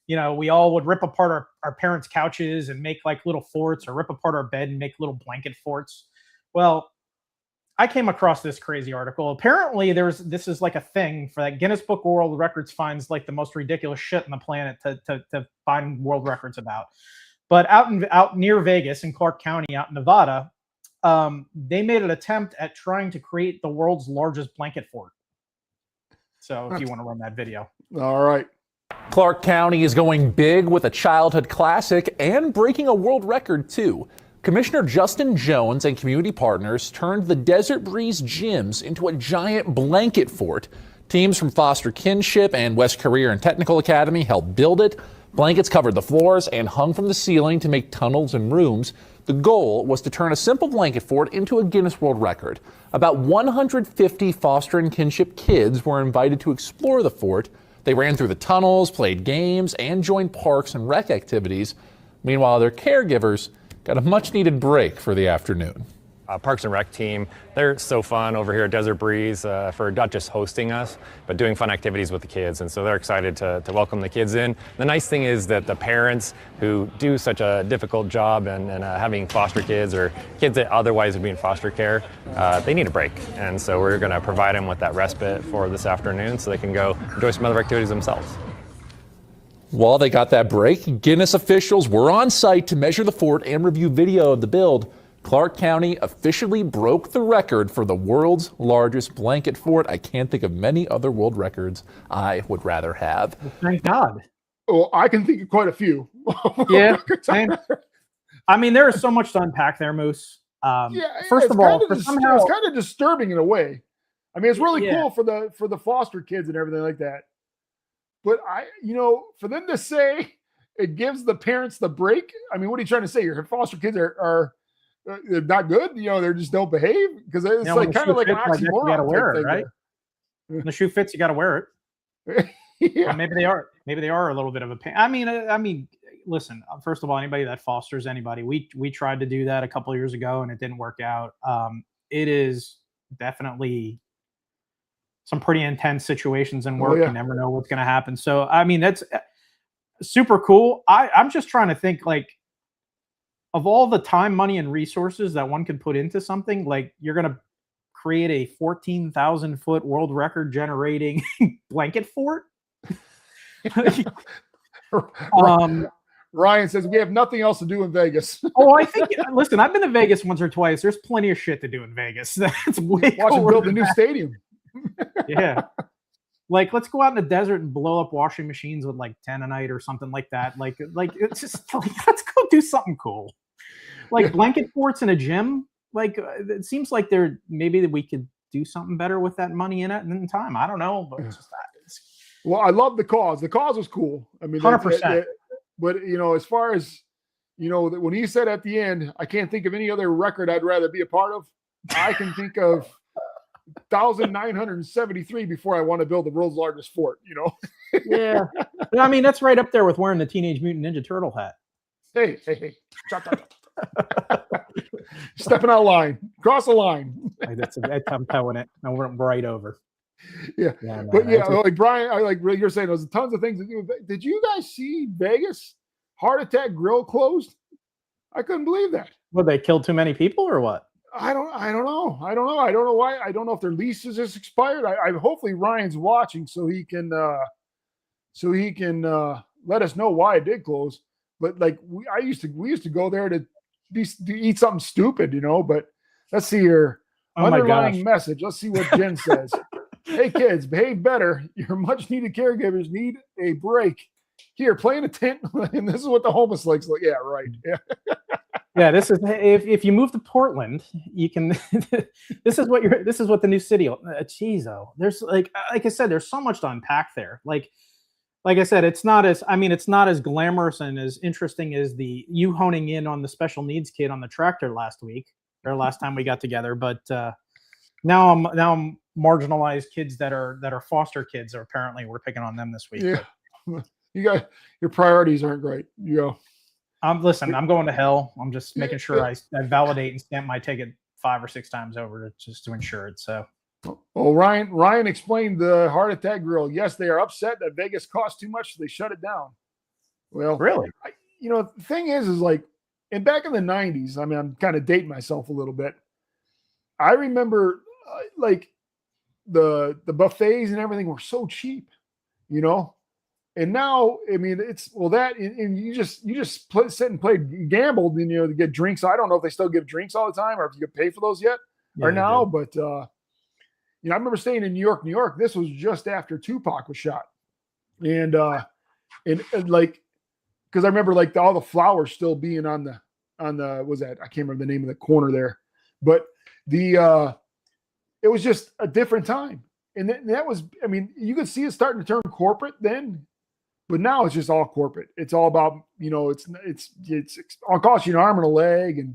[SPEAKER 2] We all would rip apart our parents' couches and make like little forts, or rip apart our bed and make little blanket forts. Well, I came across this crazy article. Apparently, this is like a thing for that Guinness Book of World Records finds like the most ridiculous shit on the planet to find world records about. But out near Vegas in Clark County, out in Nevada, they made an attempt at trying to create the world's largest blanket fort. So if you want to run that video.
[SPEAKER 1] All right.
[SPEAKER 7] Clark County is going big with a childhood classic and breaking a world record, too. Commissioner Justin Jones and community partners turned the Desert Breeze gyms into a giant blanket fort. Teams from Foster Kinship and West Career and Technical Academy helped build it. Blankets covered the floors and hung from the ceiling to make tunnels and rooms. The goal was to turn a simple blanket fort into a Guinness World Record. About 150 Foster and Kinship kids were invited to explore the fort. They ran through the tunnels, played games, and joined parks and rec activities. Meanwhile, their caregivers got a much-needed break for the afternoon.
[SPEAKER 8] Parks and Rec team, they're so fun over here at Desert Breeze for not just hosting us, but doing fun activities with the kids. And so they're excited to welcome the kids in. The nice thing is that the parents who do such a difficult job and having foster kids or kids that otherwise would be in foster care, they need a break. And so we're going to provide them with that respite for this afternoon so they can go enjoy some other activities themselves.
[SPEAKER 7] While they got that break, Guinness officials were on site to measure the fort and review video of the build. Clark County officially broke the record for the world's largest blanket fort. I can't think of many other world records I would rather have.
[SPEAKER 2] Thank God.
[SPEAKER 1] Well, I can think of quite a few.
[SPEAKER 2] Yeah. I mean, there is so much to unpack there, Moose. First of all,
[SPEAKER 1] it's kind of disturbing in a way. I mean, it's really cool for the foster kids and everything like that. But for them to say it gives the parents the break. I mean, what are you trying to say? Your foster kids are they're not good. They just don't behave, because it's like kind of like an oxymoron.
[SPEAKER 2] You got to wear it, right? When the shoe fits, you got to wear it. Yeah. Well, maybe they are a little bit of a pain. I mean, listen. First of all, anybody that fosters anybody, we tried to do that a couple of years ago and it didn't work out. It is definitely some pretty intense situations in work. You never know what's going to happen. So, I mean, that's super cool. I'm just trying to think, like, of all the time, money, and resources that one could put into something, like you're gonna create a 14,000-foot world record generating blanket fort.
[SPEAKER 1] Ryan says we have nothing else to do in Vegas.
[SPEAKER 2] Oh, I think. Listen, I've been to Vegas once or twice. There's plenty of shit to do in Vegas. That's way
[SPEAKER 1] Watch them
[SPEAKER 2] cooler
[SPEAKER 1] build the
[SPEAKER 2] than
[SPEAKER 1] new
[SPEAKER 2] that.
[SPEAKER 1] stadium.
[SPEAKER 2] Yeah. Like, let's go out in the desert and blow up washing machines with like tanninite or something like that. Like it's just like, let's go do something cool. Like blanket forts in a gym. Like it seems like maybe that we could do something better with that money in it in time. I don't know, but it's just that.
[SPEAKER 1] Well, I love the cause. The cause was cool. I mean,
[SPEAKER 2] 100%.
[SPEAKER 1] But as far as when he said at the end, I can't think of any other record I'd rather be a part of. I can think of 1,973 before I want to build the world's largest fort.
[SPEAKER 2] Yeah. I mean, that's right up there with wearing the Teenage Mutant Ninja Turtle hat.
[SPEAKER 1] Hey. Stepping out line. Cross the line.
[SPEAKER 2] I'm towing it. I went right over.
[SPEAKER 1] Yeah. But like Brian, like you're saying, there's tons of things to do. Did you guys see Vegas Heart Attack Grill closed? I couldn't believe that.
[SPEAKER 2] Well, they killed too many people or what?
[SPEAKER 1] I don't know. I don't know why. I don't know if their lease is just expired. I hopefully Ryan's watching so he can let us know why it did close. But like we used to go there to eat something stupid, but let's see here. Underlying message. Let's see what Jen says. Hey kids, behave better. Your much needed caregivers need a break. Here, play in a tent, and this is what the homeless likes. Like, yeah, right. Yeah.
[SPEAKER 2] Yeah, this is if you move to Portland, you can. this is what the new city. Geez, there's like I said, there's so much to unpack there. Like I said, it's not as glamorous and as interesting as you honing in on the special needs kid on the tractor last time we got together. But now I'm marginalized kids that are foster kids. Or apparently we're picking on them this week.
[SPEAKER 1] Yeah, you got your priorities aren't great.
[SPEAKER 2] Listen, I'm going to hell. I'm just making sure I validate and stamp my ticket 5 or 6 times over just to ensure it. So.
[SPEAKER 1] Well, Ryan explained the Heart Attack Grill. Yes, they are upset that Vegas cost too much, so they shut it down. Well,
[SPEAKER 2] really,
[SPEAKER 1] the thing is like, and back in the 90s, I mean, I'm kind of dating myself a little bit. I remember like the buffets and everything were so cheap, and now, I mean, it's that, and you just sit and play, gambled, and to get drinks. I don't know if they still give drinks all the time, or if you could pay for those yet or now. But I remember staying in New York. This was just after Tupac was shot, and like, because I remember like all the flowers still being on the was that I can't remember the name of the corner there, but it was just a different time, and that was, I mean, you could see it starting to turn corporate then. But now it's just all corporate. It's all about, it's I'll cost you an arm and a leg. And,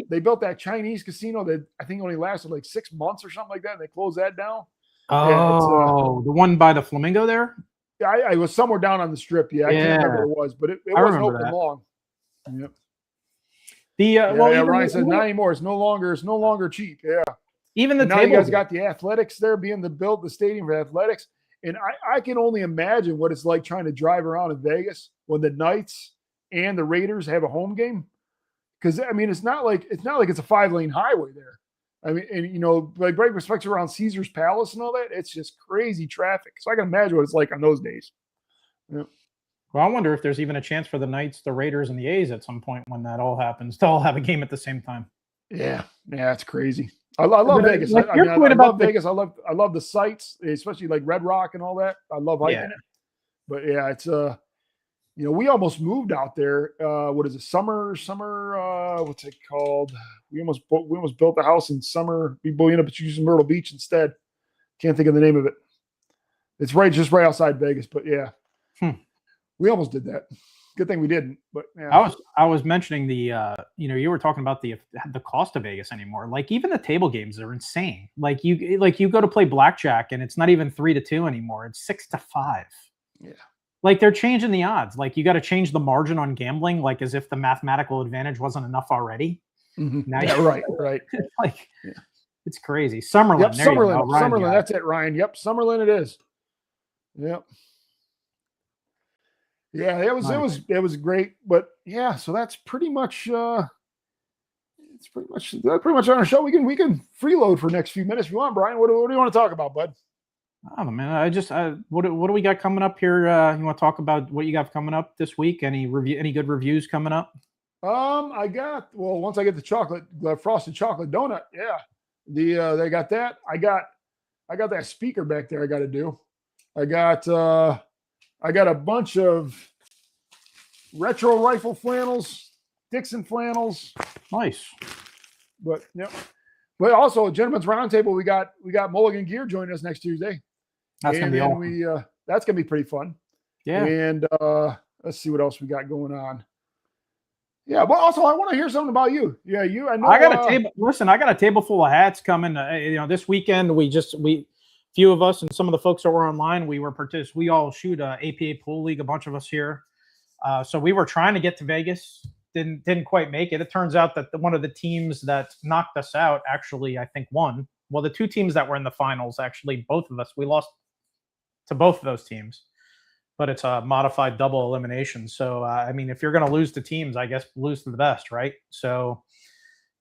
[SPEAKER 1] they built that Chinese casino that I think only lasted like 6 months or something like that. And they closed that down.
[SPEAKER 2] Oh, the one by the Flamingo there?
[SPEAKER 1] Yeah, I was somewhere down on the strip. Yeah, I can't remember what it was, but it wasn't open long. Yep. Ryan said not anymore. It's no longer cheap. Yeah.
[SPEAKER 2] Even the
[SPEAKER 1] now you guys got the athletics there being built the stadium for athletics. And I can only imagine what it's like trying to drive around in Vegas when the Knights and the Raiders have a home game. Because I mean, it's not like it's a 5-lane highway there. I mean, and like right respects around Caesar's Palace and all that, it's just crazy traffic. So I can imagine what it's like on those days. Yeah.
[SPEAKER 2] Well, I wonder if there's even a chance for the Knights, the Raiders, and the A's at some point when that all happens to all have a game at the same time.
[SPEAKER 1] Yeah, it's crazy. I love Vegas. I love Vegas. I love the sights, especially like Red Rock and all that. I love hiking it. But yeah, it's we almost moved out there. What is it? Summer. What's it called? We almost built a house in Summer. We ended up using Myrtle Beach instead. Can't think of the name of it. It's just right outside Vegas. But yeah, we almost did that. Good thing we didn't. But yeah.
[SPEAKER 2] I was mentioning the you were talking about the cost of Vegas anymore. Like even the table games are insane. Like you go to play blackjack and it's not even 3-2 anymore. It's 6-5.
[SPEAKER 1] Yeah.
[SPEAKER 2] Like they're changing the odds. Like you got to change the margin on gambling, like as if the mathematical advantage wasn't enough already.
[SPEAKER 1] Mm-hmm.
[SPEAKER 2] Now
[SPEAKER 1] right.
[SPEAKER 2] Like it's crazy. Summerlin.
[SPEAKER 1] Yep, Summerlin. That's it, Ryan. Yep, Summerlin it is. Yep. Yeah, it was great. But yeah, so that's pretty much it's pretty much on our show. We can freeload for the next few minutes if you want, Brian. What do you want to talk about, bud?
[SPEAKER 2] I don't know, man. What do we got coming up here? You want to talk about what you got coming up this week? Any good reviews coming up?
[SPEAKER 1] Once I get the frosted chocolate donut, yeah. They got that. I got that speaker back there I got to do. I got a bunch of retro rifle flannels, Dixon flannels.
[SPEAKER 2] Nice.
[SPEAKER 1] But yeah. But also Gentlemen's Roundtable, we got Mulligan Gear joining us next Tuesday.
[SPEAKER 2] That's gonna be awesome.
[SPEAKER 1] That's gonna be pretty fun.
[SPEAKER 2] Yeah.
[SPEAKER 1] And let's see what else we got going on. Yeah, but also I want to hear something about you. Yeah, you. I know.
[SPEAKER 2] I got a table. Listen, I got a table full of hats coming. This weekend few of us and some of the folks that were online, we all shoot a APA pool league. A bunch of us here, so we were trying to get to Vegas. Didn't quite make it. It turns out that one of the teams that knocked us out actually, I think, won. Well, the two teams that were in the finals, actually, both of us, we lost to both of those teams. But it's a modified double elimination. So, if you're going to lose to teams, I guess lose to the best, right? So,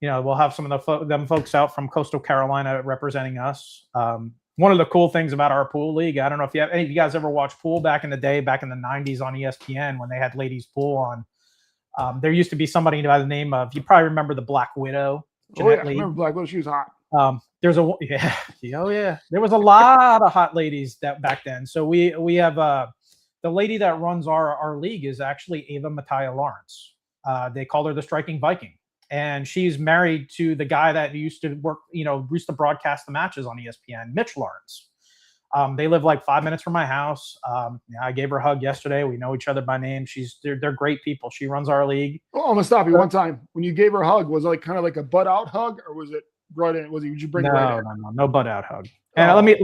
[SPEAKER 2] we'll have some of them folks out from Coastal Carolina representing us. One of the cool things about our pool league, I don't know if any of you guys ever watched pool back in the day, back in the 90s on ESPN when they had ladies pool on. There used to be somebody by the name of, you probably remember the Black Widow.
[SPEAKER 1] I remember Black Widow. She was hot.
[SPEAKER 2] There was a lot of hot ladies that back then. So we have the lady that runs our league is actually Ava Mattia Lawrence. They call her the Striking Viking. And she's married to the guy that used to work, used to broadcast the matches on ESPN, Mitch Lawrence. They live like 5 minutes from my house. I gave her a hug yesterday. We know each other by name. They're great people. She runs our league.
[SPEAKER 1] Oh, I'm gonna stop you one time. When you gave her a hug, was it like kind of like a butt out hug, or was it right in? Did you bring right in?
[SPEAKER 2] No butt out hug. And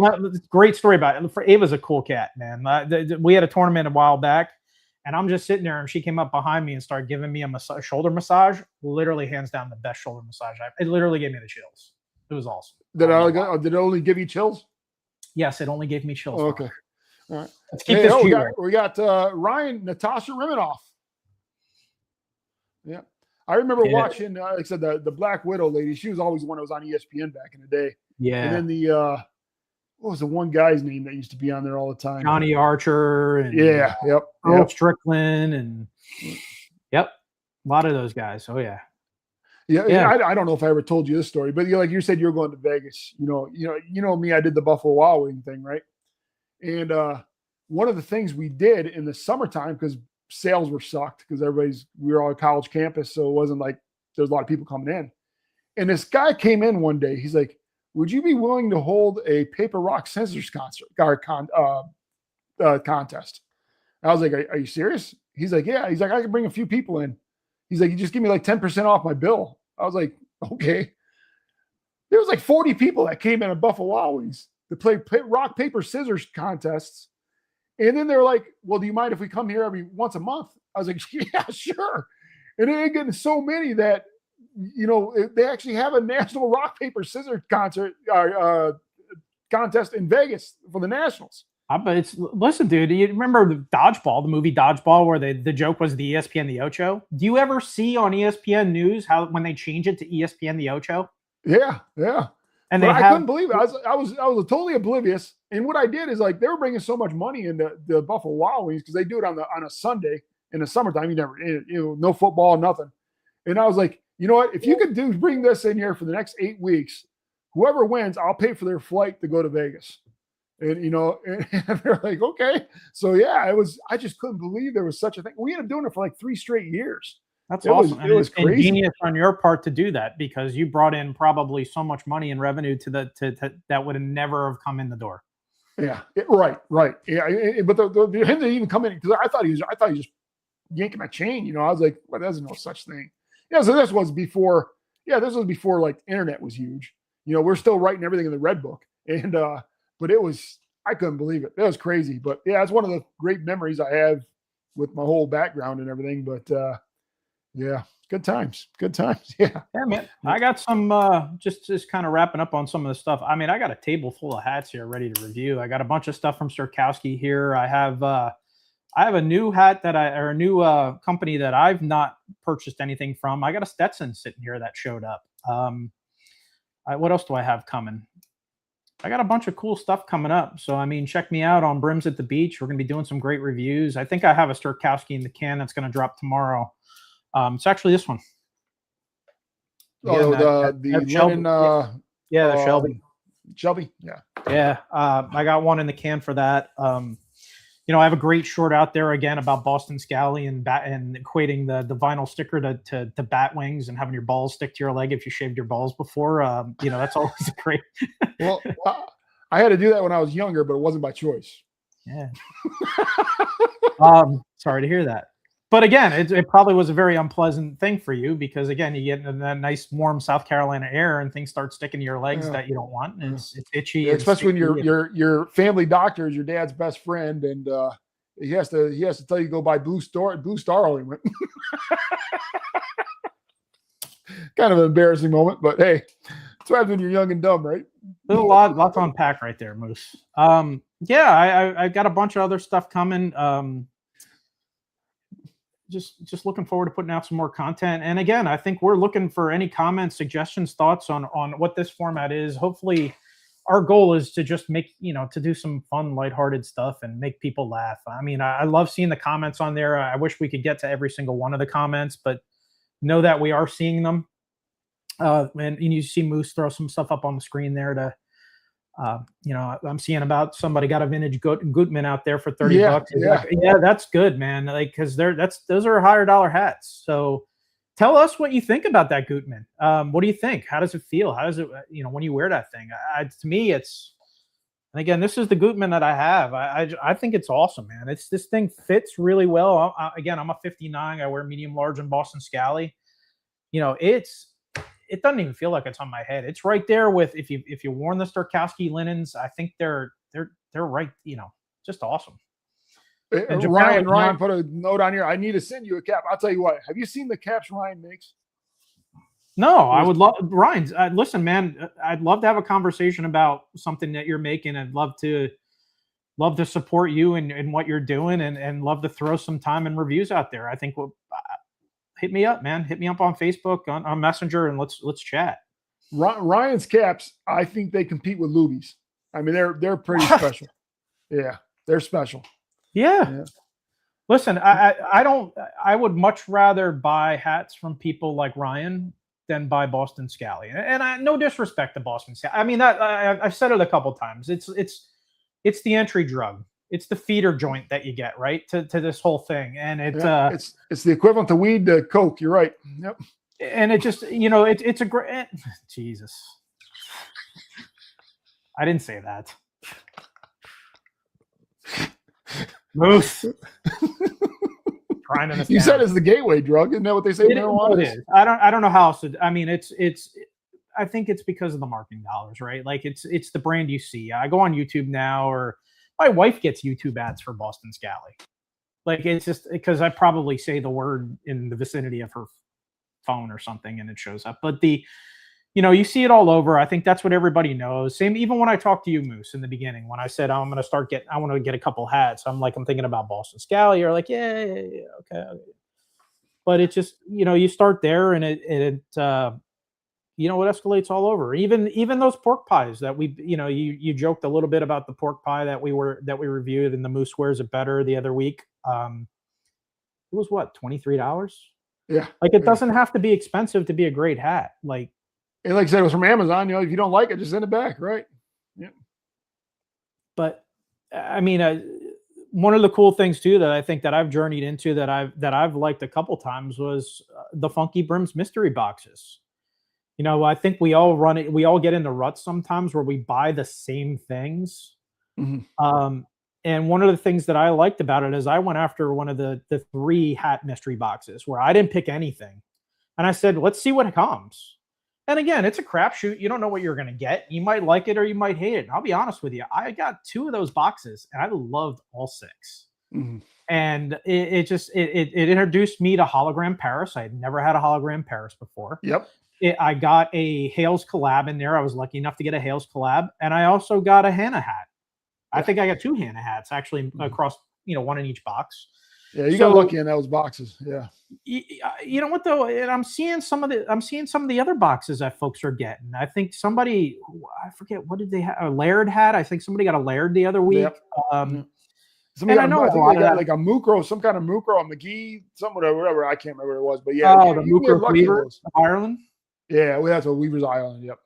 [SPEAKER 2] great story about it. For Ava's a cool cat, man. We had a tournament a while back, and I'm just sitting there, and she came up behind me and started giving me a shoulder massage. Literally, hands down, the best shoulder massage. It literally gave me the chills. It was awesome.
[SPEAKER 1] Did it only give you chills?
[SPEAKER 2] Yes, it only gave me chills.
[SPEAKER 1] Okay. All right.
[SPEAKER 2] Let's keep this
[SPEAKER 1] we got Natasha Rimanoff. Yeah. I remember watching, like I said, the Black Widow lady. She was always one that was on ESPN back in the day.
[SPEAKER 2] Yeah.
[SPEAKER 1] And then what was the one guy's name that used to be on there all the time?
[SPEAKER 2] Johnny Archer. And Earl Strickland. And a lot of those guys. Oh, yeah.
[SPEAKER 1] Yeah. I don't know if I ever told you this story, but like you said, you're going to Vegas. You know me. I did the Buffalo Wild Wing thing, right? And one of the things we did in the summertime, because sales were sucked, because we were on a college campus, so it wasn't like there's a lot of people coming in. And this guy came in one day. He's like, "Would you be willing to hold a paper rock scissors contest?" I was like, "Are you serious?" He's like, "Yeah." He's like, "I can bring a few people in." He's like, "You just give me like 10% off my bill." I was like, "Okay." There was like 40 people that came in at Buffalo Wild Wings to play rock, paper, scissors contests. And then they're like, "Well, do you mind if we come here once a month?" I was like, "Yeah, sure." And they're getting so many that, they actually have a national rock, paper, scissors contest in Vegas for the Nationals.
[SPEAKER 2] Listen, dude, you remember the Dodgeball, the movie Dodgeball, where the joke was the ESPN the Ocho? Do you ever see on ESPN News when they change it to ESPN the Ocho?
[SPEAKER 1] Yeah.
[SPEAKER 2] And
[SPEAKER 1] I couldn't believe it. I was totally oblivious. And what I did is, like, they were bringing so much money into the Buffalo Wild Wings because they do it on a Sunday in the summertime. You never, no football, nothing. And I was like, you know what? If you could bring this in here for the next 8 weeks, whoever wins, I'll pay for their flight to go to Vegas. And, and they're like, okay. So yeah, I just couldn't believe there was such a thing. We ended up doing it for like 3 straight years.
[SPEAKER 2] That's awesome.
[SPEAKER 1] It was crazy.
[SPEAKER 2] Ingenious on your part to do that, because you brought in probably so much money and revenue to that would have never have come in the door.
[SPEAKER 1] Yeah. Right. Yeah. But him didn't even come in, because I thought he was just yanking my chain. I was like, well, there's no such thing. Yeah. So this was before like internet was huge. We're still writing everything in the red book. And, but I couldn't believe it. That was crazy. But yeah, it's one of the great memories I have with my whole background and everything. But yeah, good times. Yeah.
[SPEAKER 2] Yeah, man. I got some, just kind of wrapping up on some of the stuff. I got a table full of hats here ready to review. I got a bunch of stuff from Sirkowski here. I have I have a new hat or a new company that I've not purchased anything from. I got a Stetson sitting here that showed up. What else do I have coming? I got a bunch of cool stuff coming up. So, I mean, check me out on Brims at the Beach. We're going to be doing some great reviews. I think I have a Sturkowski in the can that's going to drop tomorrow. It's actually this one.
[SPEAKER 1] Oh,
[SPEAKER 2] Again,
[SPEAKER 1] the
[SPEAKER 2] Shelby.
[SPEAKER 1] linen,
[SPEAKER 2] Yeah, the Shelby.
[SPEAKER 1] Shelby, yeah.
[SPEAKER 2] Yeah, I got one in the can for that. You know, I have a great short out there again about Boston Scally and equating the vinyl sticker to bat wings and having your balls stick to your leg if you shaved your balls before. You know, that's always a great.
[SPEAKER 1] Well, I had to do that when I was younger, but it wasn't by choice.
[SPEAKER 2] Yeah. Sorry to hear that. But again, it probably was a very unpleasant thing for you because again, you get into that nice warm South Carolina air and things start sticking to your legs that you don't want. And it's itchy.
[SPEAKER 1] Yeah, especially when your family doctor is your dad's best friend, and he has to tell you to go buy Blue Star ointment. Kind of an embarrassing moment, but hey, that's what happens when you're young and dumb, right?
[SPEAKER 2] There's a lot to unpack right there, Moose. Yeah, I got a bunch of other stuff coming. Just looking forward to putting out some more content. And again, I think we're looking for any comments, suggestions, thoughts on what this format is. Hopefully our goal is to just make, to do some fun, lighthearted stuff and make people laugh. I mean, I love seeing the comments on there. I wish we could get to every single one of the comments, but know that we are seeing them. And you see Moose throw some stuff up on the screen there to, I'm seeing about somebody got a vintage Gutman out there for $30.
[SPEAKER 1] Yeah.
[SPEAKER 2] Like, yeah, that's good, man. Like, cause those are higher dollar hats. So tell us what you think about that Gutman. What do you think? How does it feel? How does it, when you wear that thing? To me, and again, this is the Gutman that I have. I think it's awesome, man. This thing fits really well. Again, I'm a 59. I wear medium large in Boston Scally. It doesn't even feel like it's on my head. It's right there with if you worn the Sturkowski linens, I think they're right. Just awesome.
[SPEAKER 1] Ryan put a note on here. I need to send you a cap. I'll tell you what. Have you seen the caps Ryan makes?
[SPEAKER 2] No, I would love Ryan's. Listen, man, I'd love to have a conversation about something that you're making. I'd love to support you and what you're doing, and love to throw some time and reviews out there. I think hit me up, man. Hit me up on Facebook, on Messenger, and let's chat.
[SPEAKER 1] Ryan's caps, I think they compete with Luby's. I mean, they're pretty special. Yeah, they're special.
[SPEAKER 2] Yeah. Listen, I would much rather buy hats from people like Ryan than buy Boston Scally. And no disrespect to Boston Scally. I mean, I've said it a couple times. It's the entry drug. It's the feeder joint that you get, right, to this whole thing. And
[SPEAKER 1] it's the equivalent to weed to Coke. You're right. Yep.
[SPEAKER 2] And it just, it's a great, Jesus. I didn't say that. Moose. Trying to
[SPEAKER 1] You said it's the gateway drug. Isn't that what they say?
[SPEAKER 2] It is. I don't know how else to, I mean, I think it's because of the marketing dollars, right? Like it's the brand you see. I go on YouTube now, or my wife gets YouTube ads for Boston Scally. Like, it's just because I probably say the word in the vicinity of her phone or something and it shows up. But you see it all over. I think that's what everybody knows. Same, even when I talked to you, Moose, in the beginning, when I said, I want to get a couple hats. I'm thinking about Boston Scally. You're like, yeah, okay. But it just, you start there and it escalates all over. Even those pork pies that you joked a little bit about the pork pie that we reviewed, and the Moose Wears It Better the other week. It was what, $23?
[SPEAKER 1] Yeah.
[SPEAKER 2] Like, it doesn't have to be expensive to be a great hat. Like
[SPEAKER 1] I said, it was from Amazon. If you don't like it, just send it back, right? Yeah.
[SPEAKER 2] But I mean, one of the cool things too that I think that I've journeyed into that I've liked a couple times was the Funky Brims mystery boxes. I think we all run it. We all get into ruts sometimes where we buy the same things. Mm-hmm. And one of the things that I liked about it is I went after one of the 3 hat mystery boxes where I didn't pick anything, and I said, let's see what comes. And again, it's a crapshoot. You don't know what you're going to get. You might like it or you might hate it. And I'll be honest with you. I got 2 of those boxes and I loved all 6. Mm-hmm. And it introduced me to hologram Paris. I had never had a hologram Paris before.
[SPEAKER 1] Yep.
[SPEAKER 2] I got a Hales collab in there. I was lucky enough to get a Hales collab. And I also got a Hannah hat. I think I got 2 Hannah hats actually across one in each box.
[SPEAKER 1] Yeah, you got lucky in those boxes. Yeah.
[SPEAKER 2] You know what though, and I'm seeing some of the other boxes that folks are getting. I think somebody, I forget, what did they have? A Laird hat. I think somebody got a Laird the other week.
[SPEAKER 1] Yep.
[SPEAKER 2] Somebody got,
[SPEAKER 1] I think they got like a Mukro, some kind of Mukro, a McGee, something, whatever. I can't remember what it was, but yeah.
[SPEAKER 2] Oh, the Mukro Weaver of Ireland.
[SPEAKER 1] Yeah, well, that's a Weaver's Island. Yep.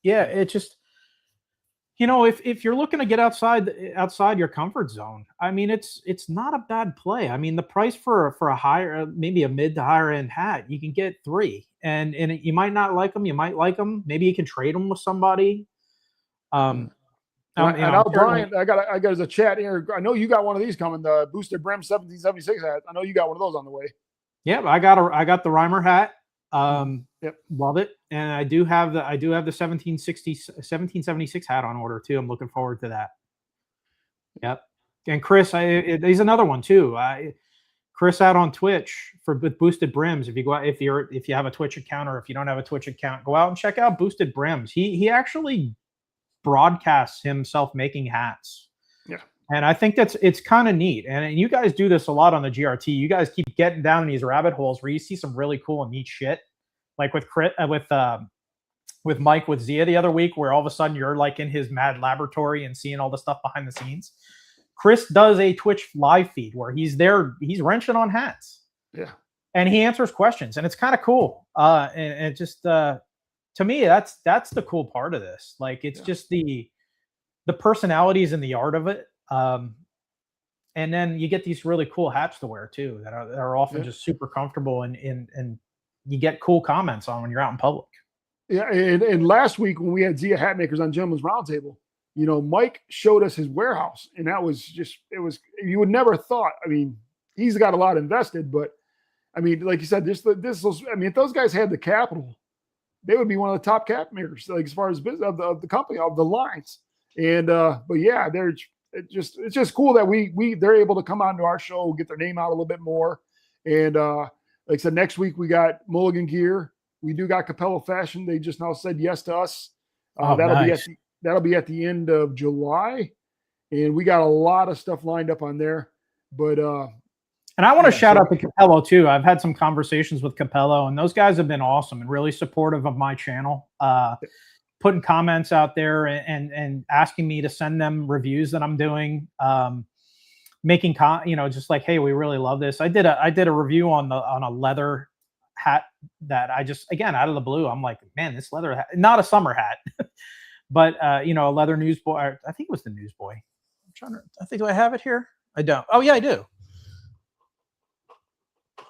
[SPEAKER 2] Yeah, it just, if you're looking to get outside your comfort zone, I mean, it's not a bad play. I mean, the price for a higher, maybe a mid to higher end hat, you can get 3, and you might not like them, you might like them. Maybe you can trade them with somebody.
[SPEAKER 1] Brian, I got as a chat here. I know you got one of these coming, the Boosted Brim 1776 hat. I know you got one of those on the way.
[SPEAKER 2] Yeah, I got the Reimer hat.
[SPEAKER 1] Yep.
[SPEAKER 2] Love it. And I do have the 1776 hat on order too. I'm looking forward to that. Yep. And Chris, he's another one too. Chris out on Twitch with Boosted Brims. If you go out, if you have a Twitch account, or if you don't have a Twitch account, go out and check out Boosted Brims. He actually broadcasts himself making hats.
[SPEAKER 1] Yeah.
[SPEAKER 2] And I think it's kind of neat. And you guys do this a lot on the GRT. You guys keep getting down in these rabbit holes where you see some really cool and neat shit. Like with Mike with Zia the other week, where all of a sudden you're like in his mad laboratory and seeing all the stuff behind the scenes. Chris does a Twitch live feed where he's there, he's wrenching on hats.
[SPEAKER 1] Yeah.
[SPEAKER 2] And he answers questions, and it's kind of cool. And just to me, that's the cool part of this. Like, it's just the personalities and the art of it. And then you get these really cool hats to wear too that are often just super comfortable, and you get cool comments on when you're out in public.
[SPEAKER 1] Yeah, and last week when we had Zia Hat Makers on Gentleman's Roundtable, Mike showed us his warehouse, and that was you would never thought. I mean, he's got a lot invested, but I mean, like you said, this was, I mean, if those guys had the capital, they would be one of the top cap makers, like as far as business of the company, of the lines. And but yeah, it's just cool that they're able to come onto our show, get their name out a little bit more. And like I said, next week we got Mulligan Gear. We do got Capello Fashion. They just now said yes to us. That'll be at the end of July, and we got a lot of stuff lined up on there. But
[SPEAKER 2] and I want to shout out to Capello too. I've had some conversations with Capello, and those guys have been awesome and really supportive of my channel. Putting comments out there and asking me to send them reviews that I'm doing. Making just like, hey, we really love this. I did a review on a leather hat that I just, again, out of the blue, I'm like, man, this leather hat, not a summer hat, but a leather newsboy. I think it was the newsboy. Do I have it here? I don't. Oh yeah, I do.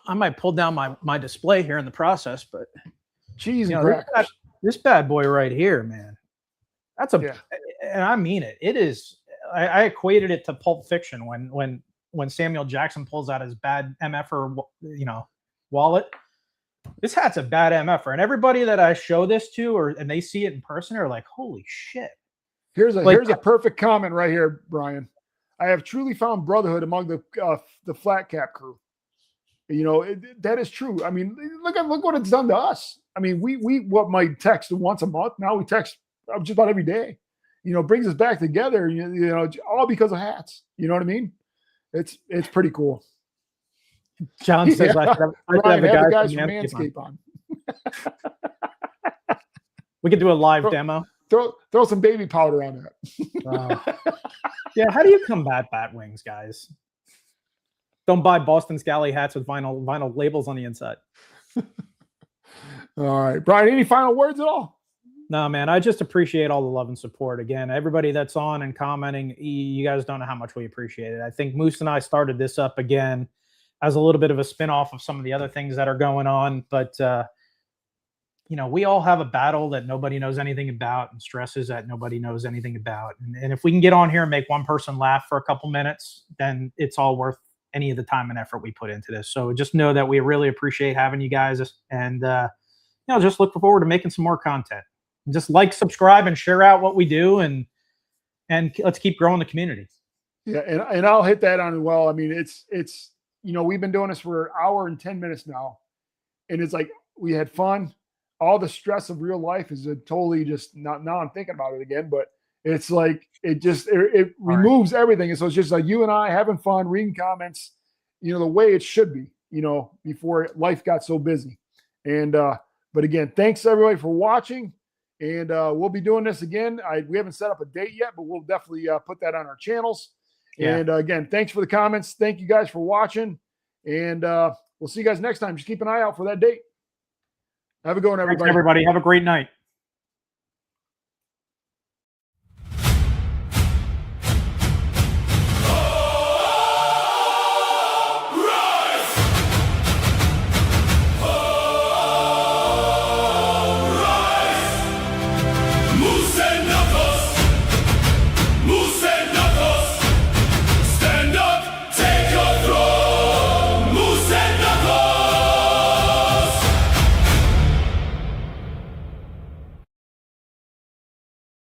[SPEAKER 2] I might pull down my display here in the process, but
[SPEAKER 1] cheese and
[SPEAKER 2] this bad boy right here, man. That's and I mean it. It is. I equated it to Pulp Fiction when Samuel Jackson pulls out his bad MFer, wallet. This hat's a bad MFer, and everybody that I show this to, and they see it in person, are like, "Holy shit!"
[SPEAKER 1] Here's a perfect comment right here, Brian. I have truly found brotherhood among the flat cap crew. That is true. I mean, look what it's done to us. I mean, we might text once a month. Now we text just about every day. Brings us back together. All because of hats. You know what I mean? It's pretty cool.
[SPEAKER 2] John says,
[SPEAKER 1] I have the guys from Manscaped on.
[SPEAKER 2] We could do a live demo.
[SPEAKER 1] Throw some baby powder on that.
[SPEAKER 2] Yeah, how do you combat bat wings, guys? Don't buy Boston Scally hats with vinyl labels on the inside.
[SPEAKER 1] All right, Brian, any final words at all?
[SPEAKER 2] No, man, I just appreciate all the love and support. Again, everybody that's on and commenting, you guys don't know how much we appreciate it. I think Moose and I started this up again as a little bit of a spinoff of some of the other things that are going on. But, we all have a battle that nobody knows anything about, and stresses that nobody knows anything about. And if we can get on here and make one person laugh for a couple minutes, then it's all worth any of the time and effort we put into this. So just know that we really appreciate having you guys, and, just look forward to making some more content. Just like, subscribe, and share out what we do, and let's keep growing the community.
[SPEAKER 1] Yeah, and I'll hit that on as well. I mean, it's we've been doing this for an hour and 10 minutes now, and it's like we had fun. All the stress of real life is totally just not. Now I'm thinking about it again, but It's like it removes everything. And so it's just like you and I having fun, reading comments, the way it should be, before life got so busy. And but again, thanks everybody for watching. And we'll be doing this again. We haven't set up a date yet, but we'll definitely put that on our channels. Yeah. And again, thanks for the comments. Thank you guys for watching. And we'll see you guys next time. Just keep an eye out for that date. Have a good one, everybody.
[SPEAKER 2] Thanks, everybody. Have a great night.